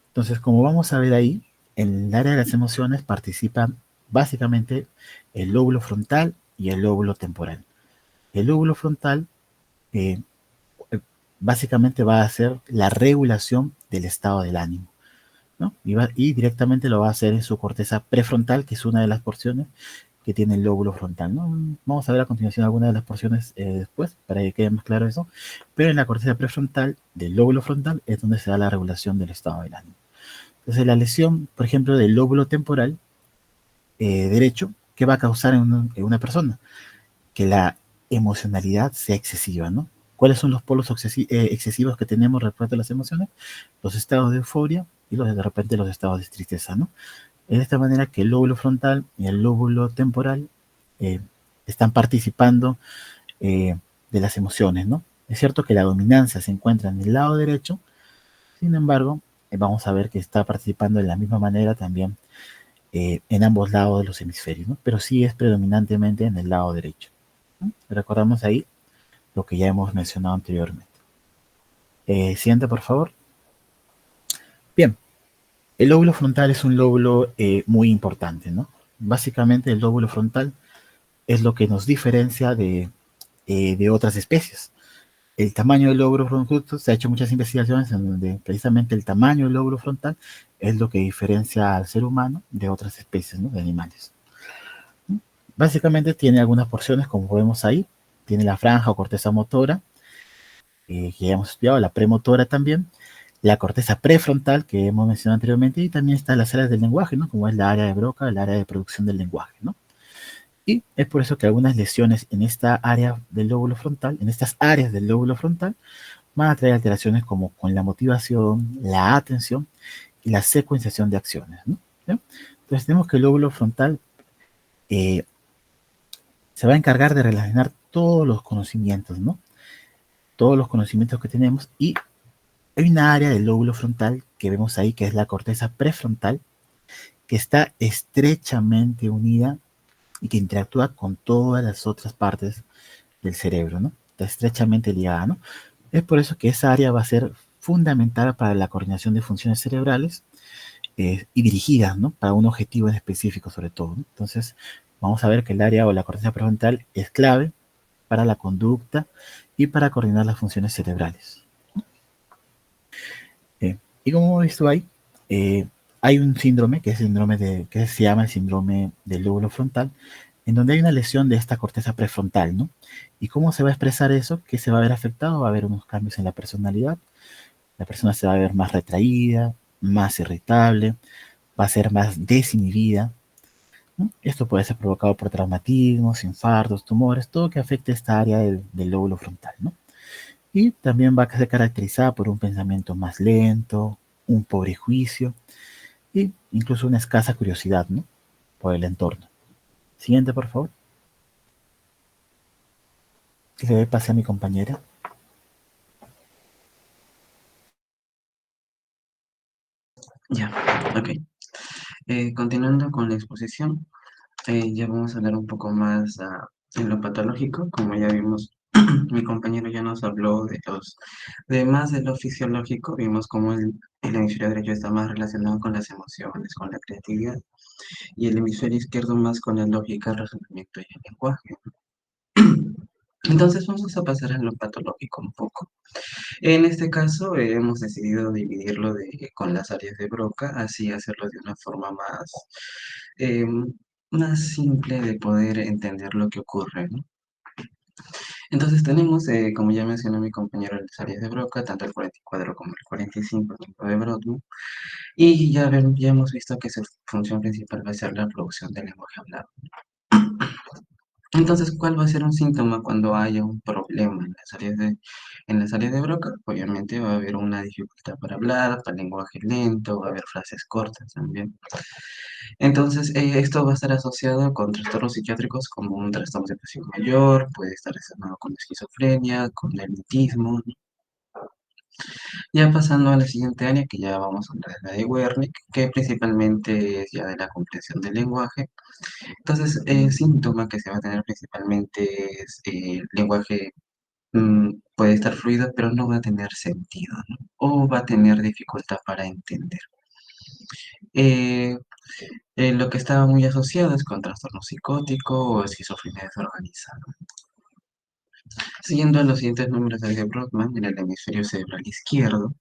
Entonces, como vamos a ver ahí, en el área de las emociones participan básicamente el lóbulo frontal y el lóbulo temporal. El lóbulo frontal eh, básicamente va a hacer la regulación del estado del ánimo, ¿no? Y directamente lo va a hacer en su corteza prefrontal, que es una de las porciones que tiene el lóbulo frontal, ¿no? Vamos a ver a continuación algunas de las porciones después, para que quede más claro eso. Pero en la corteza prefrontal del lóbulo frontal es donde se da la regulación del estado del ánimo. Entonces, la lesión, por ejemplo, del lóbulo temporal derecho, ¿qué va a causar en una persona? Que la emocionalidad sea excesiva, ¿no? ¿Cuáles son los polos excesivos que tenemos respecto a las emociones? Los estados de euforia y de repente los estados de tristeza, ¿no? De esta manera que el lóbulo frontal y el lóbulo temporal eh, están participando de las emociones, ¿no? Es cierto que la dominancia se encuentra en el lado derecho, sin embargo, vamos a ver que está participando de la misma manera también en ambos lados de los hemisferios, ¿no? Pero sí es predominantemente en el lado derecho, ¿no? Recordamos ahí lo que ya hemos mencionado anteriormente. Siguiente, por favor. Bien, el lóbulo frontal es un lóbulo muy importante, ¿no? Básicamente el lóbulo frontal es lo que nos diferencia de otras especies. El tamaño del lóbulo frontal, se ha hecho muchas investigaciones en donde precisamente el tamaño del lóbulo frontal es lo que diferencia al ser humano de otras especies, ¿no? De animales. Básicamente tiene algunas porciones, como vemos ahí. Tiene la franja o corteza motora, que ya hemos estudiado, la premotora también, la corteza prefrontal, que hemos mencionado anteriormente, y también están las áreas del lenguaje, ¿no? Como es la área de Broca, el área de producción del lenguaje, ¿no? Y es por eso que algunas lesiones en esta área del lóbulo frontal, en estas áreas del lóbulo frontal, van a traer alteraciones como con la motivación, la atención y la secuenciación de acciones, ¿no? ¿Sí? Entonces tenemos que el lóbulo frontal eh, se va a encargar de relacionar todos los conocimientos, ¿no? Todos los conocimientos que tenemos, y hay una área del lóbulo frontal que vemos ahí, que es la corteza prefrontal, que está estrechamente unida y que interactúa con todas las otras partes del cerebro, ¿no? Está estrechamente ligada, ¿no? Es por eso que esa área va a ser fundamental para la coordinación de funciones cerebrales y dirigidas, ¿no? Para un objetivo en específico, sobre todo, ¿no? Entonces, vamos a ver que el área o la corteza prefrontal es clave para la conducta y para coordinar las funciones cerebrales. Y como hemos visto ahí, hay un síndrome, que se llama el síndrome del lóbulo frontal, en donde hay una lesión de esta corteza prefrontal, ¿no? ¿Y cómo se va a expresar eso? ¿Qué se va a ver afectado? Va a haber unos cambios en la personalidad. La persona se va a ver más retraída, más irritable, va a ser más desinhibida, ¿no? Esto puede ser provocado por traumatismos, infartos, tumores, todo que afecte esta área del lóbulo frontal, ¿no? Y también va a ser caracterizada por un pensamiento más lento, un pobre juicio e incluso una escasa curiosidad, ¿no? Por el entorno. Siguiente, por favor. Que le pase a mi compañera. Ya, ok. Continuando con la exposición, ya vamos a hablar un poco más en lo patológico, como ya vimos mi compañero ya nos habló de más de lo fisiológico, vimos cómo el hemisferio derecho está más relacionado con las emociones, con la creatividad, y el hemisferio izquierdo más con la lógica, el razonamiento y el lenguaje. Entonces vamos a pasar a lo patológico un poco. En este caso hemos decidido dividirlo con las áreas de Broca, así hacerlo de una forma eh, más simple de poder entender lo que ocurre, ¿no? Entonces tenemos, como ya mencionó mi compañero, las áreas de Broca, tanto el 44 como el 45 tipo de Brodmann, y ya hemos visto que su función principal va a ser la producción del lenguaje hablado. Entonces, ¿cuál va a ser un síntoma cuando haya un problema en las áreas de Broca? Obviamente va a haber una dificultad para hablar, para el lenguaje lento, va a haber frases cortas también. Entonces, esto va a estar asociado con trastornos psiquiátricos como un trastorno de depresión mayor, puede estar relacionado con esquizofrenia, con el mutismo, ¿no? Ya pasando a la siguiente área, que ya vamos a hablar de la de Wernicke, que principalmente es ya de la comprensión del lenguaje. Entonces, el síntoma que se va a tener principalmente es el lenguaje puede estar fluido, pero no va a tener sentido, ¿no? O va a tener dificultad para entender. Eh, lo que estaba muy asociado es con trastorno psicótico o esquizofrenia desorganizada. Siguiendo a los siguientes números de Brodmann en el hemisferio cerebral izquierdo,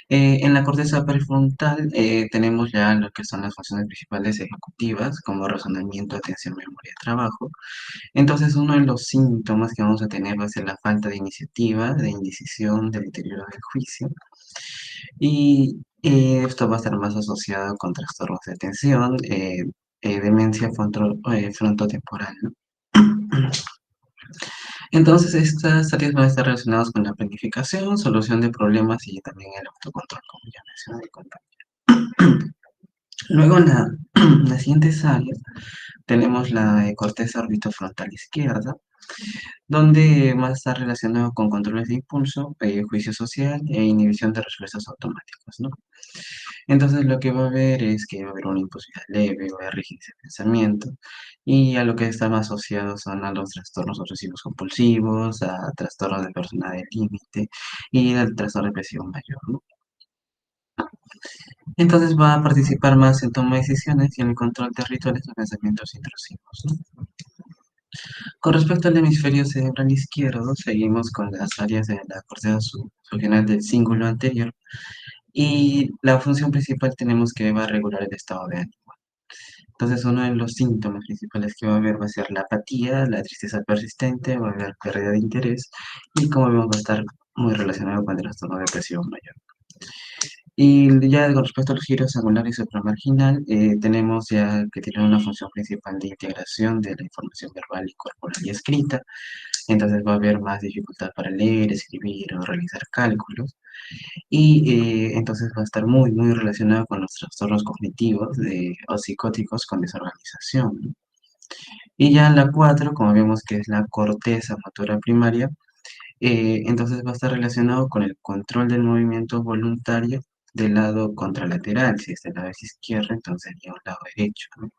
en la corteza prefrontal tenemos ya lo que son las funciones principales ejecutivas, como razonamiento, atención, memoria, trabajo. Entonces, uno de los síntomas que vamos a tener va a ser la falta de iniciativa, de indecisión, del deterioro del juicio. Y esto va a estar más asociado con trastornos de atención, demencia frontotemporal, ¿no? Entonces, estas áreas van a estar relacionadas con la planificación, solución de problemas y también el autocontrol, como ya mencioné. Luego, en las siguientes áreas, tenemos la corteza orbitofrontal izquierda, donde va a estar relacionado con controles de impulso, juicio social e inhibición de respuestas automáticas, ¿no? Entonces lo que va a haber es que va a haber una impulsividad leve, va a haber rigidez de pensamiento, y a lo que está más asociado son a los trastornos obsesivos compulsivos, a trastornos de personalidad límite y al trastorno depresivo mayor, ¿no? Entonces va a participar más en toma de decisiones y en el control de rituales de pensamientos intrusivos, ¿no? Con respecto al hemisferio cerebral izquierdo, seguimos con las áreas de la corteza subgenal del cíngulo anterior y la función principal tenemos que va a regular el estado de ánimo. Entonces, uno de los síntomas principales que va a haber va a ser la apatía, la tristeza persistente, va a haber pérdida de interés y como vemos va a estar muy relacionado con el trastorno de depresión mayor. Y ya con respecto a los giros angular y supramarginal, tenemos ya que tienen una función principal de integración de la información verbal y corporal y escrita. Entonces va a haber más dificultad para leer, escribir o realizar cálculos. Y entonces va a estar muy relacionado con los trastornos cognitivos o psicóticos con desorganización, ¿no? Y ya en la 4 como vemos que es la corteza motora primaria, entonces va a estar relacionado con el control del movimiento voluntario del lado contralateral. Si este lado es izquierdo, entonces sería un lado derecho, ¿no?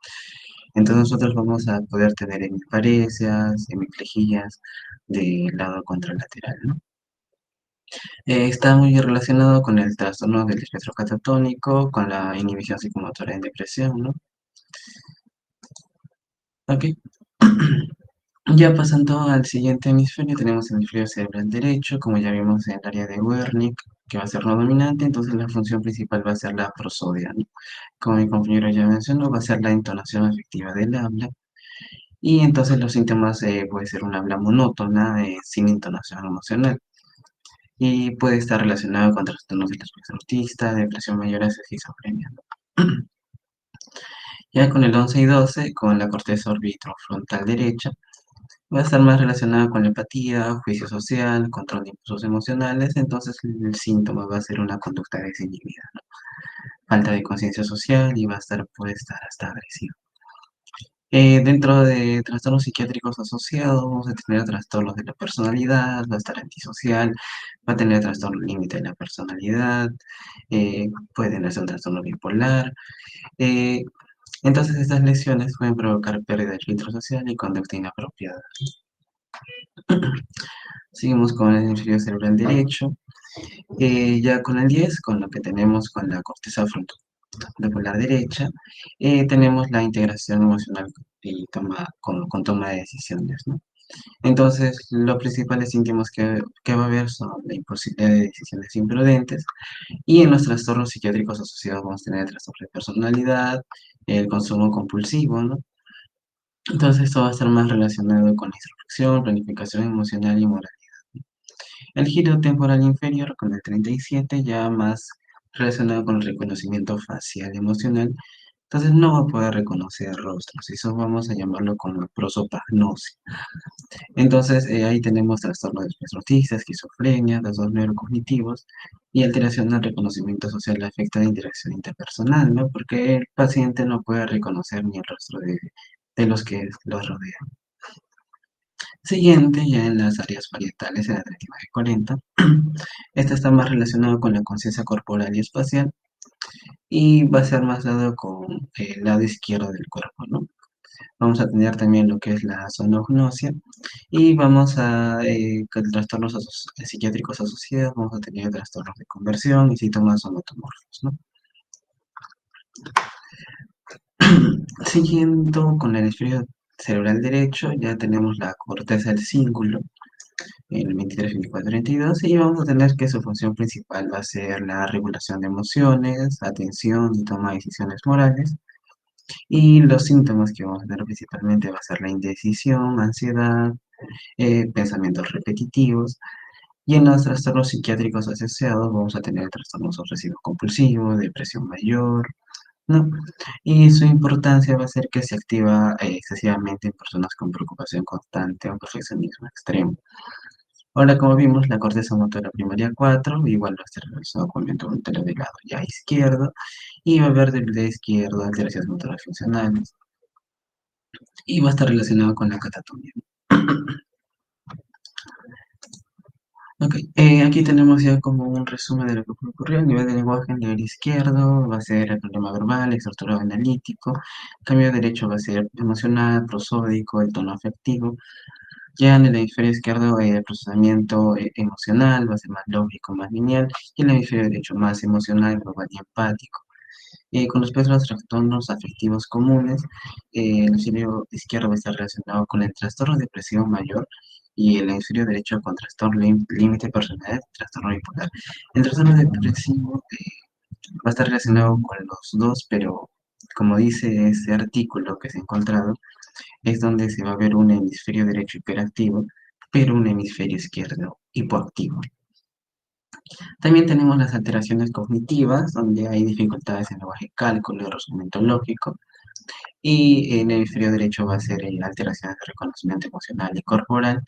Entonces nosotros vamos a poder tener hemiparesias, hemiplejías del lado contralateral, ¿no? Está muy relacionado con el trastorno del espectro catatónico, con la inhibición psicomotora en depresión, ¿no? Ok. Ya pasando al siguiente hemisferio, tenemos el hemisferio cerebral derecho, como ya vimos en el área de Wernicke, que va a ser no dominante, entonces la función principal va a ser la prosodia, ¿no? Como mi compañero ya mencionó, va a ser la entonación efectiva del habla, y entonces los síntomas puede ser un habla monótona, sin entonación emocional, y puede estar relacionado con trastornos del espectro autista, depresión mayor, esquizofrenia, ¿no? Ya con el 11 y 12, con la corteza orbitofrontal derecha, va a estar más relacionada con la empatía, juicio social, control de impulsos emocionales, entonces el síntoma va a ser una conducta desinhibida, ¿no? Falta de conciencia social y va a estar, puede estar hasta agresivo. Dentro de trastornos psiquiátricos asociados, vamos a tener trastornos de la personalidad, va a estar antisocial, va a tener trastorno límite de la personalidad, puede tener un trastorno bipolar. eh, entonces estas lesiones pueden provocar pérdida de filtro social y conducta inapropiada. Seguimos con el hemisferio cerebral derecho. Ya con el 10, con lo que tenemos con la corteza frontotemporal derecha, tenemos la integración emocional y con toma de decisiones, ¿no? Entonces, los principales síntomas que va a haber son la imposibilidad de decisiones imprudentes, y en los trastornos psiquiátricos asociados vamos a tener el trastorno de personalidad, el consumo compulsivo, ¿no? Entonces, esto va a estar más relacionado con la introspección, planificación emocional y moral. El giro temporal inferior, con el 37, ya más relacionado con el reconocimiento facial y emocional. Entonces no va a poder reconocer rostros, eso vamos a llamarlo como prosopagnosia. Entonces ahí tenemos trastornos de espectro autista, esquizofrenia, trastornos neurocognitivos y alteración del reconocimiento social afecta la interacción interpersonal, ¿no? Porque el paciente no puede reconocer ni el rostro de los que los rodean. Siguiente, ya en las áreas parietales, en la 39 y 40. Esta está más relacionado con la conciencia corporal y espacial y va a ser más dado con el lado izquierdo del cuerpo, ¿no? Vamos a tener también lo que es la zonognosia y vamos a, con trastornos psiquiátricos asociados, vamos a tener trastornos de conversión y síntomas somatomorfos, ¿no? Siguiendo con el hemisferio cerebral derecho, ya tenemos la corteza del cíngulo, en el 23, 24, 32, y vamos a tener que su función principal va a ser la regulación de emociones, atención y toma de decisiones morales. Y los síntomas que vamos a tener principalmente va a ser la indecisión, ansiedad, pensamientos repetitivos. Y en los trastornos psiquiátricos asociados vamos a tener trastornos obsesivos compulsivos, depresión mayor, ¿no? Y su importancia va a ser que se activa excesivamente en personas con preocupación constante o perfeccionismo extremo. Ahora, como vimos, la corteza motora primaria 4, igual va a estar relacionado con el movimiento voluntario del lado ya izquierdo, y va a haber del lado izquierdo alteraciones motoras funcionales, y va a estar relacionado con la catatonia. Ok, aquí tenemos ya como un resumen de lo que puede ocurrir a nivel de lenguaje. En nivel izquierdo va a ser el problema verbal, estructurado analítico. Cambio derecho va a ser emocional, prosódico, el tono afectivo. Ya en el hemisferio izquierdo el procesamiento emocional va a ser más lógico, más lineal. Y el hemisferio derecho más emocional, global y empático. Con respecto a los trastornos afectivos comunes, el hemisferio izquierdo va a estar relacionado con el trastorno de depresión mayor y el hemisferio derecho con trastorno límite de personalidad, trastorno bipolar. El trastorno depresivo va a estar relacionado con los dos, pero como dice ese artículo que se ha encontrado, es donde se va a ver un hemisferio derecho hiperactivo, pero un hemisferio izquierdo hipoactivo. También tenemos las alteraciones cognitivas, donde hay dificultades en lenguaje, cálculo y razonamiento lógico. Y en el hemisferio derecho va a ser alteraciones de reconocimiento emocional y corporal.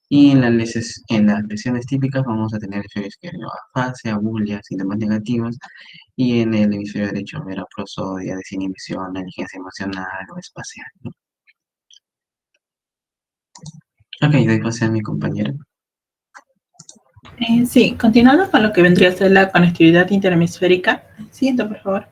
Y en las lesiones típicas vamos a tener el hemisferio izquierdo afasia, bulia, síntomas negativos. Y en el hemisferio derecho vera prosodia, desinhibición, negligencia emocional o espacial, ¿no? Ok, doy pase a mi compañera. Sí, continuando con lo que vendría a ser la conectividad interhemisférica. Siguiente, por favor.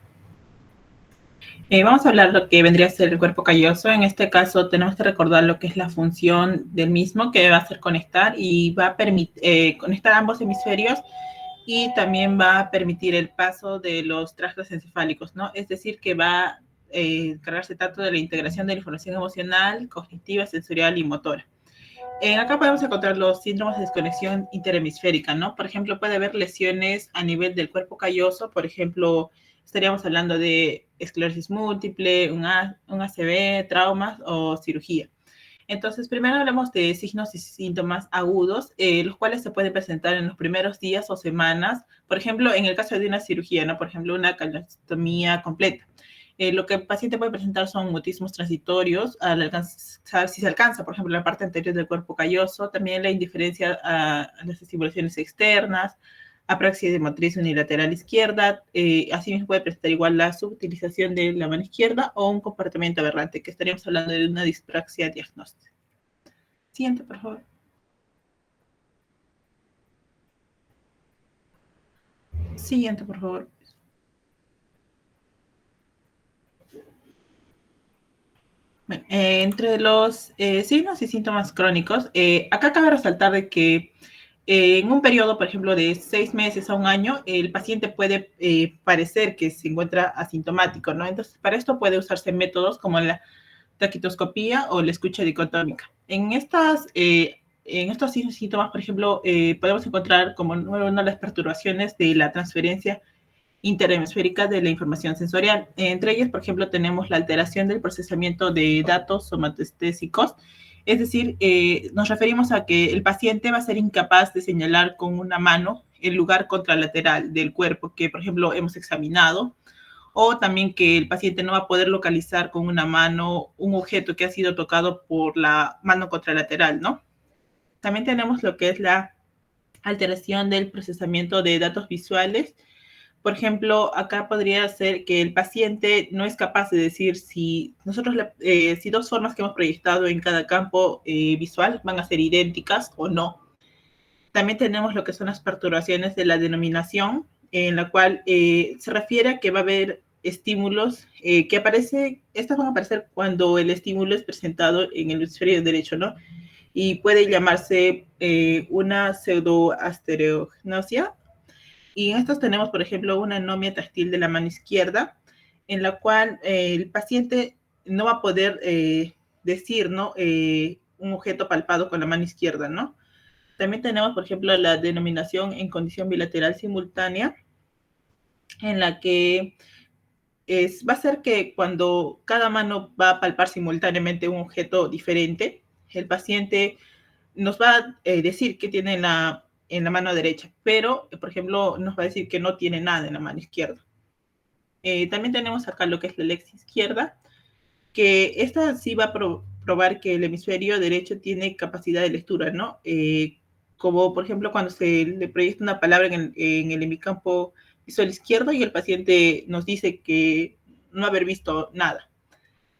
Vamos a hablar de lo que vendría a ser el cuerpo calloso. En este caso tenemos que recordar lo que es la función del mismo, que va a ser conectar y va a permitir conectar ambos hemisferios, y también va a permitir el paso de los tractos encefálicos, ¿no? Es decir, que va a encargarse tanto de la integración de la información emocional, cognitiva, sensorial y motora. Acá podemos encontrar los síndromes de desconexión interhemisférica, ¿no? Por ejemplo, puede haber lesiones a nivel del cuerpo calloso, por ejemplo, estaríamos hablando de esclerosis múltiple, un ACV, traumas o cirugía. Entonces, primero hablamos de signos y síntomas agudos, los cuales se pueden presentar en los primeros días o semanas, por ejemplo, en el caso de una cirugía, ¿no? Por ejemplo, una calostomía completa. Lo que el paciente puede presentar son mutismos transitorios, si se alcanza, por ejemplo, la parte anterior del cuerpo calloso, también la indiferencia a las estimulaciones externas, apraxia de motriz unilateral izquierda, asimismo puede presentar igual la subutilización de la mano izquierda o un comportamiento aberrante, que estaríamos hablando de una dispraxia diagnóstica. Siguiente, por favor. Siguiente, por favor. Bueno, entre los signos y síntomas crónicos, acá cabe resaltar de que en un periodo, por ejemplo, de 6 meses a un año, el paciente puede parecer que se encuentra asintomático, ¿no? Entonces, para esto puede usarse métodos como la taquitoscopía o la escucha dicotómica. En estos síntomas, por ejemplo, podemos encontrar como número uno las perturbaciones de la transferencia interhemisférica de la información sensorial. Entre ellas, por ejemplo, tenemos la alteración del procesamiento de datos somatestésicos, es decir, nos referimos a que el paciente va a ser incapaz de señalar con una mano el lugar contralateral del cuerpo que, por ejemplo, hemos examinado, o también que el paciente no va a poder localizar con una mano un objeto que ha sido tocado por la mano contralateral, ¿no? También tenemos lo que es la alteración del procesamiento de datos visuales. Por ejemplo, acá podría ser que el paciente no es capaz de decir si nosotros, si dos formas que hemos proyectado en cada campo visual van a ser idénticas o no. También tenemos lo que son las perturbaciones de la denominación, en la cual se refiere a que va a haber estímulos estas van a aparecer cuando el estímulo es presentado en el hemisferio derecho, ¿no? Y puede llamarse una pseudoastereognosia. Y en estos tenemos, por ejemplo, una anomia táctil de la mano izquierda, en la cual el paciente no va a poder decir, ¿no? Un objeto palpado con la mano izquierda, ¿no? También tenemos, por ejemplo, la denominación en condición bilateral simultánea, en la que va a ser que cuando cada mano va a palpar simultáneamente un objeto diferente, el paciente nos va a decir que tiene en la mano derecha, pero, por ejemplo, nos va a decir que no tiene nada en la mano izquierda. También tenemos acá lo que es la lex izquierda, que esta sí va a probar que el hemisferio derecho tiene capacidad de lectura, ¿no? Como, por ejemplo, cuando se le proyecta una palabra en el hemicampo visual izquierdo y el paciente nos dice que no haber visto nada.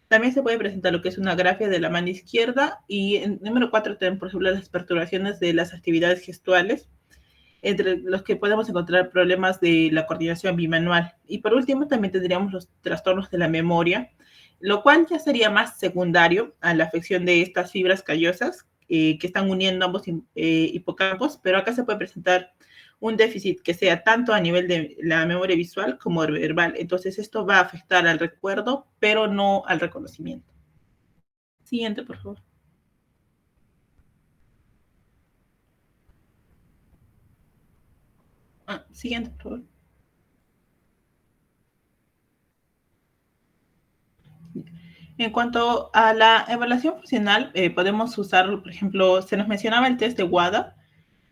También se puede presentar lo que es una grafia de la mano izquierda y en número 4 tenemos, por ejemplo, las perturbaciones de las actividades gestuales, entre los que podemos encontrar problemas de la coordinación bimanual. Y por último, también tendríamos los trastornos de la memoria, lo cual ya sería más secundario a la afección de estas fibras callosas que están uniendo ambos hipocampos, pero acá se puede presentar un déficit que sea tanto a nivel de la memoria visual como verbal. Entonces, esto va a afectar al recuerdo, pero no al reconocimiento. Siguiente, por favor. Siguiente, por favor. En cuanto a la evaluación funcional, podemos usar, por ejemplo, se nos mencionaba el test de WADA,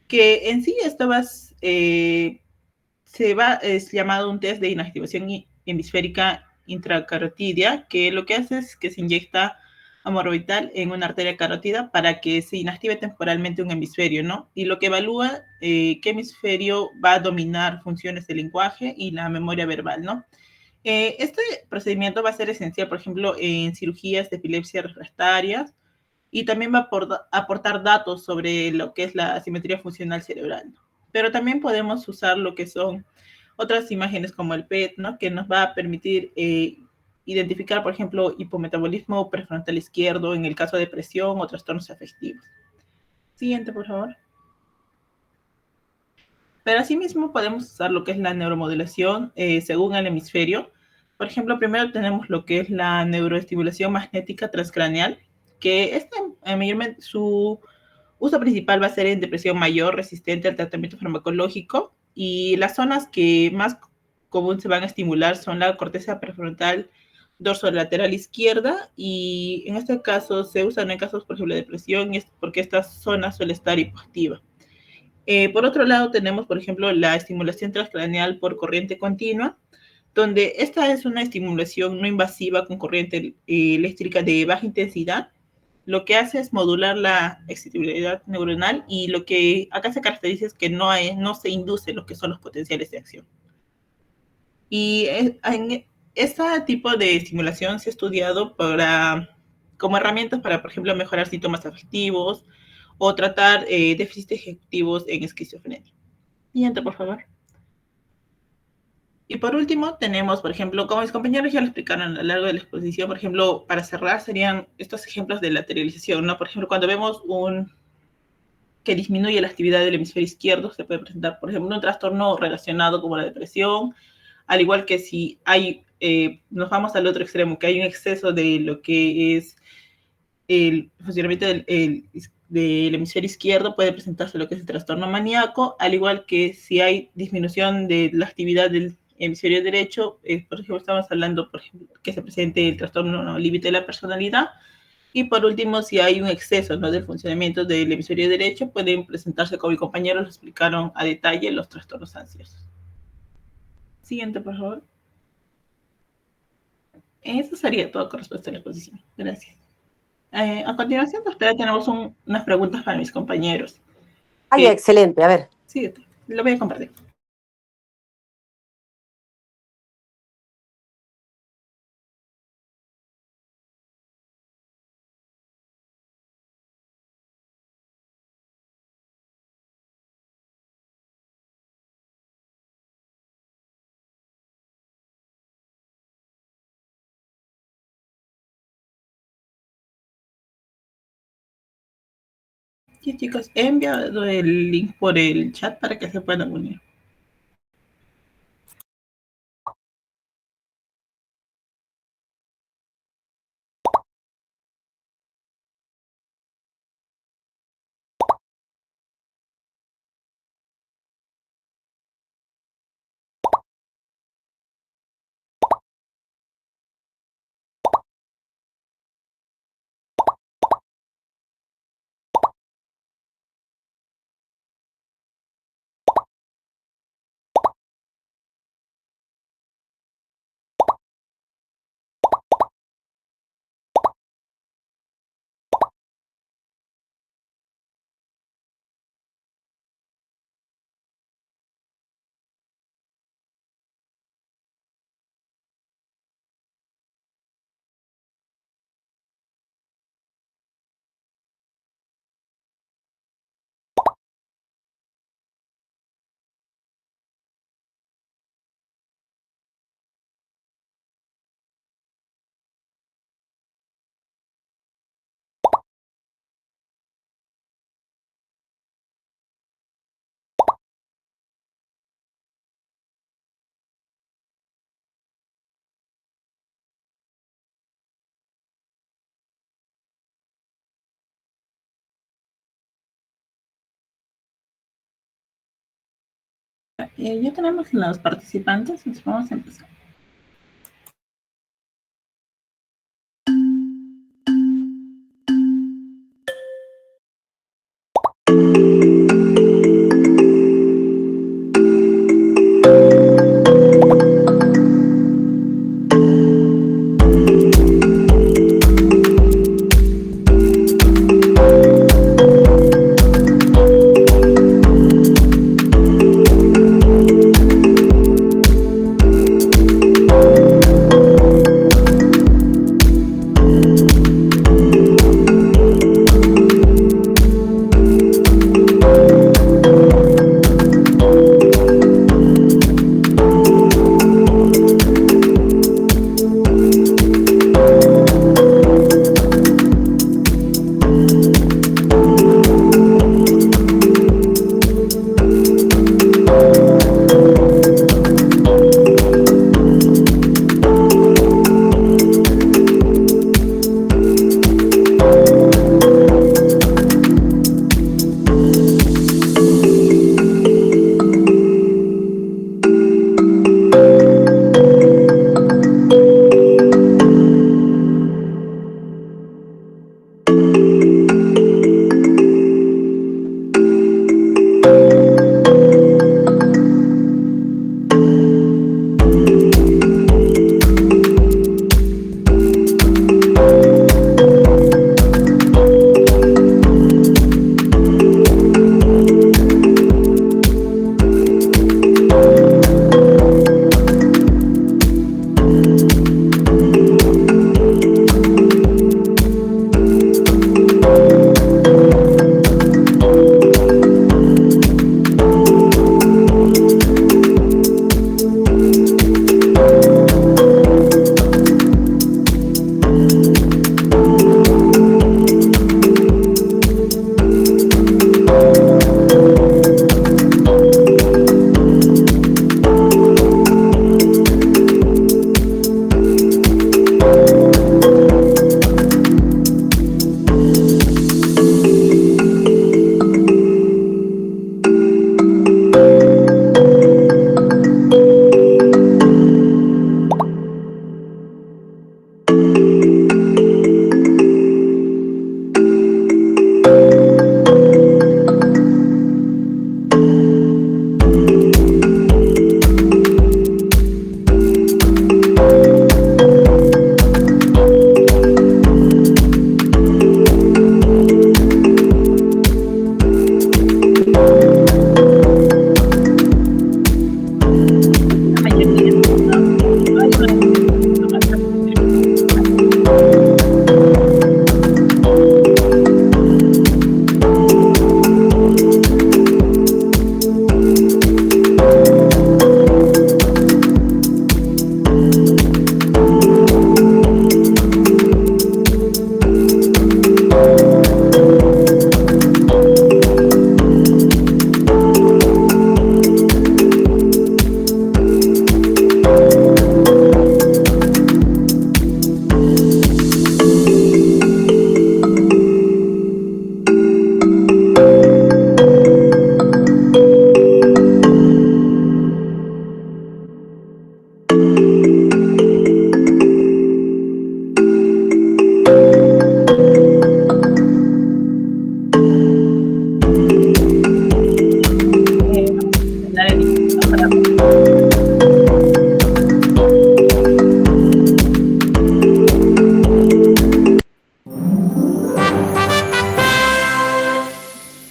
que en sí esto es llamado un test de inactivación hemisférica intracarotidia, que lo que hace es que se inyecta amor orbital en una arteria carótida para que se inactive temporalmente un hemisferio, ¿no? Y lo que evalúa qué hemisferio va a dominar funciones del lenguaje y la memoria verbal, ¿no? Este procedimiento va a ser esencial, por ejemplo, en cirugías de epilepsia refractarias y también va a aportar datos sobre lo que es la asimetría funcional cerebral. Pero también podemos usar lo que son otras imágenes como el PET, ¿no? Que nos va a permitir identificar, por ejemplo, hipometabolismo prefrontal izquierdo en el caso de depresión o trastornos afectivos. Siguiente, por favor. Pero asimismo podemos usar lo que es la neuromodulación según el hemisferio. Por ejemplo, primero tenemos lo que es la neuroestimulación magnética transcraneal, que mayormente su uso principal va a ser en depresión mayor resistente al tratamiento farmacológico, y las zonas que más común se van a estimular son la corteza prefrontal dorsolateral izquierda, y en este caso se usan en casos, por ejemplo, de depresión, porque esta zona suele estar hipoactiva. Por otro lado, tenemos, por ejemplo, la estimulación transcraneal por corriente continua, donde esta es una estimulación no invasiva con corriente eléctrica de baja intensidad. Lo que hace es modular la excitabilidad neuronal, y lo que acá se caracteriza es que no se induce lo que son los potenciales de acción. Y en este tipo de estimulación se ha estudiado como herramientas para, por ejemplo, mejorar síntomas afectivos o tratar déficits ejecutivos en esquizofrenia. Siguiente, por favor. Y por último tenemos, por ejemplo, como mis compañeros ya lo explicaron a lo largo de la exposición, por ejemplo, para cerrar serían estos ejemplos de lateralización, ¿no? Por ejemplo, cuando vemos que disminuye la actividad del hemisferio izquierdo, se puede presentar, por ejemplo, un trastorno relacionado como la depresión, al igual que si hay, nos vamos al otro extremo, que hay un exceso de lo que es el funcionamiento del hemisferio izquierdo, puede presentarse lo que es el trastorno maníaco, al igual que si hay disminución de la actividad del hemisferio derecho, por ejemplo, estamos hablando, por ejemplo, que se presente el trastorno límite de la personalidad, y por último, si hay un exceso, ¿no?, del funcionamiento del hemisferio derecho, pueden presentarse, como mis compañeros lo explicaron a detalle, los trastornos ansiosos. Siguiente, por favor. Eso sería todo con respecto a la exposición. Gracias. A continuación, pues, tenemos unas preguntas para mis compañeros. Ay, excelente, a ver. Sí, lo voy a compartir. Sí, chicos, he enviado el link por el chat para que se puedan unir. Ya tenemos los participantes, entonces vamos a empezar.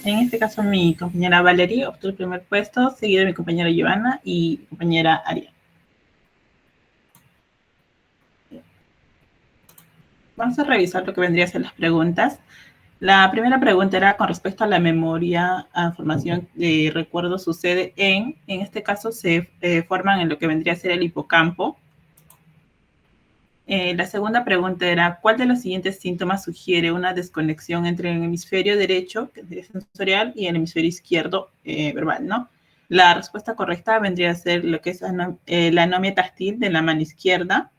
En este caso, mi compañera Valeria obtuvo el primer puesto, seguido de mi compañera Giovanna y mi compañera Ariana. Vamos a revisar lo que vendría a ser las preguntas. La primera pregunta era con respecto a la memoria, a formación de recuerdos sucede en este caso se forman en lo que vendría a ser el hipocampo. La segunda pregunta era, ¿cuál de los siguientes síntomas sugiere una desconexión entre el hemisferio derecho, que es sensorial, y el hemisferio izquierdo, verbal, ¿no? La respuesta correcta vendría a ser lo que es la anomia táctil de la mano izquierda.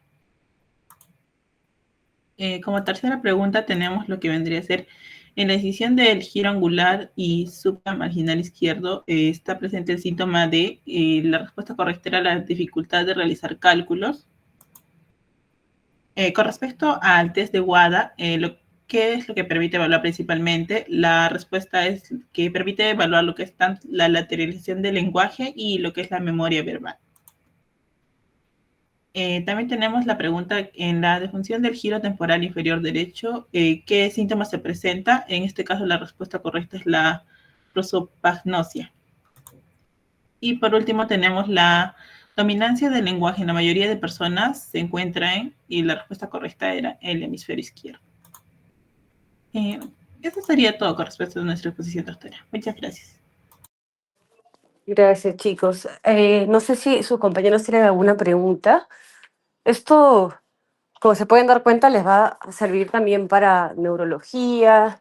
Como tercera pregunta tenemos lo que vendría a ser, en la decisión del giro angular y supramarginal izquierdo está presente el síntoma de, la respuesta correcta era la dificultad de realizar cálculos. Con respecto al test de WADA, ¿qué es lo que permite evaluar principalmente? La respuesta es que permite evaluar lo que es tanto la lateralización del lenguaje y lo que es la memoria verbal. También tenemos la pregunta en la defunción del giro temporal inferior derecho, ¿qué síntomas se presenta? En este caso la respuesta correcta es la prosopagnosia. Y por último tenemos la dominancia del lenguaje en la mayoría de personas se encuentra en, y la respuesta correcta era el hemisferio izquierdo. Eso sería todo con respecto a nuestra exposición, doctora. Muchas gracias. Gracias, chicos. No sé si sus compañeros tienen alguna pregunta. Esto, como se pueden dar cuenta, les va a servir también para neurología,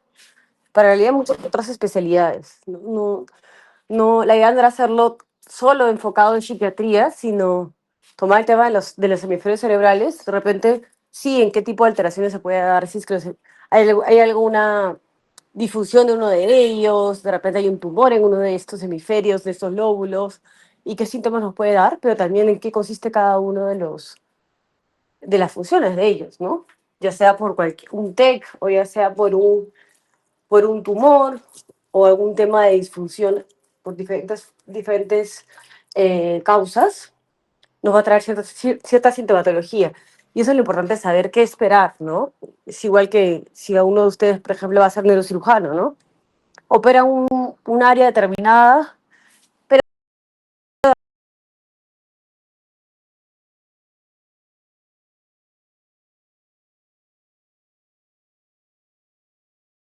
para en realidad muchas otras especialidades. La idea no era hacerlo solo enfocado en psiquiatría, sino tomar el tema de los hemisferios cerebrales, de repente, sí, en qué tipo de alteraciones se puede dar, si es que hay alguna difusión de uno de ellos, de repente hay un tumor en uno de estos hemisferios, de estos lóbulos, y qué síntomas nos puede dar, pero también en qué consiste cada uno de las funciones de ellos, ¿no? Ya sea por un TEC o ya sea por un tumor o algún tema de disfunción por diferentes causas, nos va a traer cierta sintomatología. Y eso es lo importante, saber qué esperar, ¿no? Es igual que si a uno de ustedes, por ejemplo, va a ser neurocirujano, ¿no? Opera un área determinada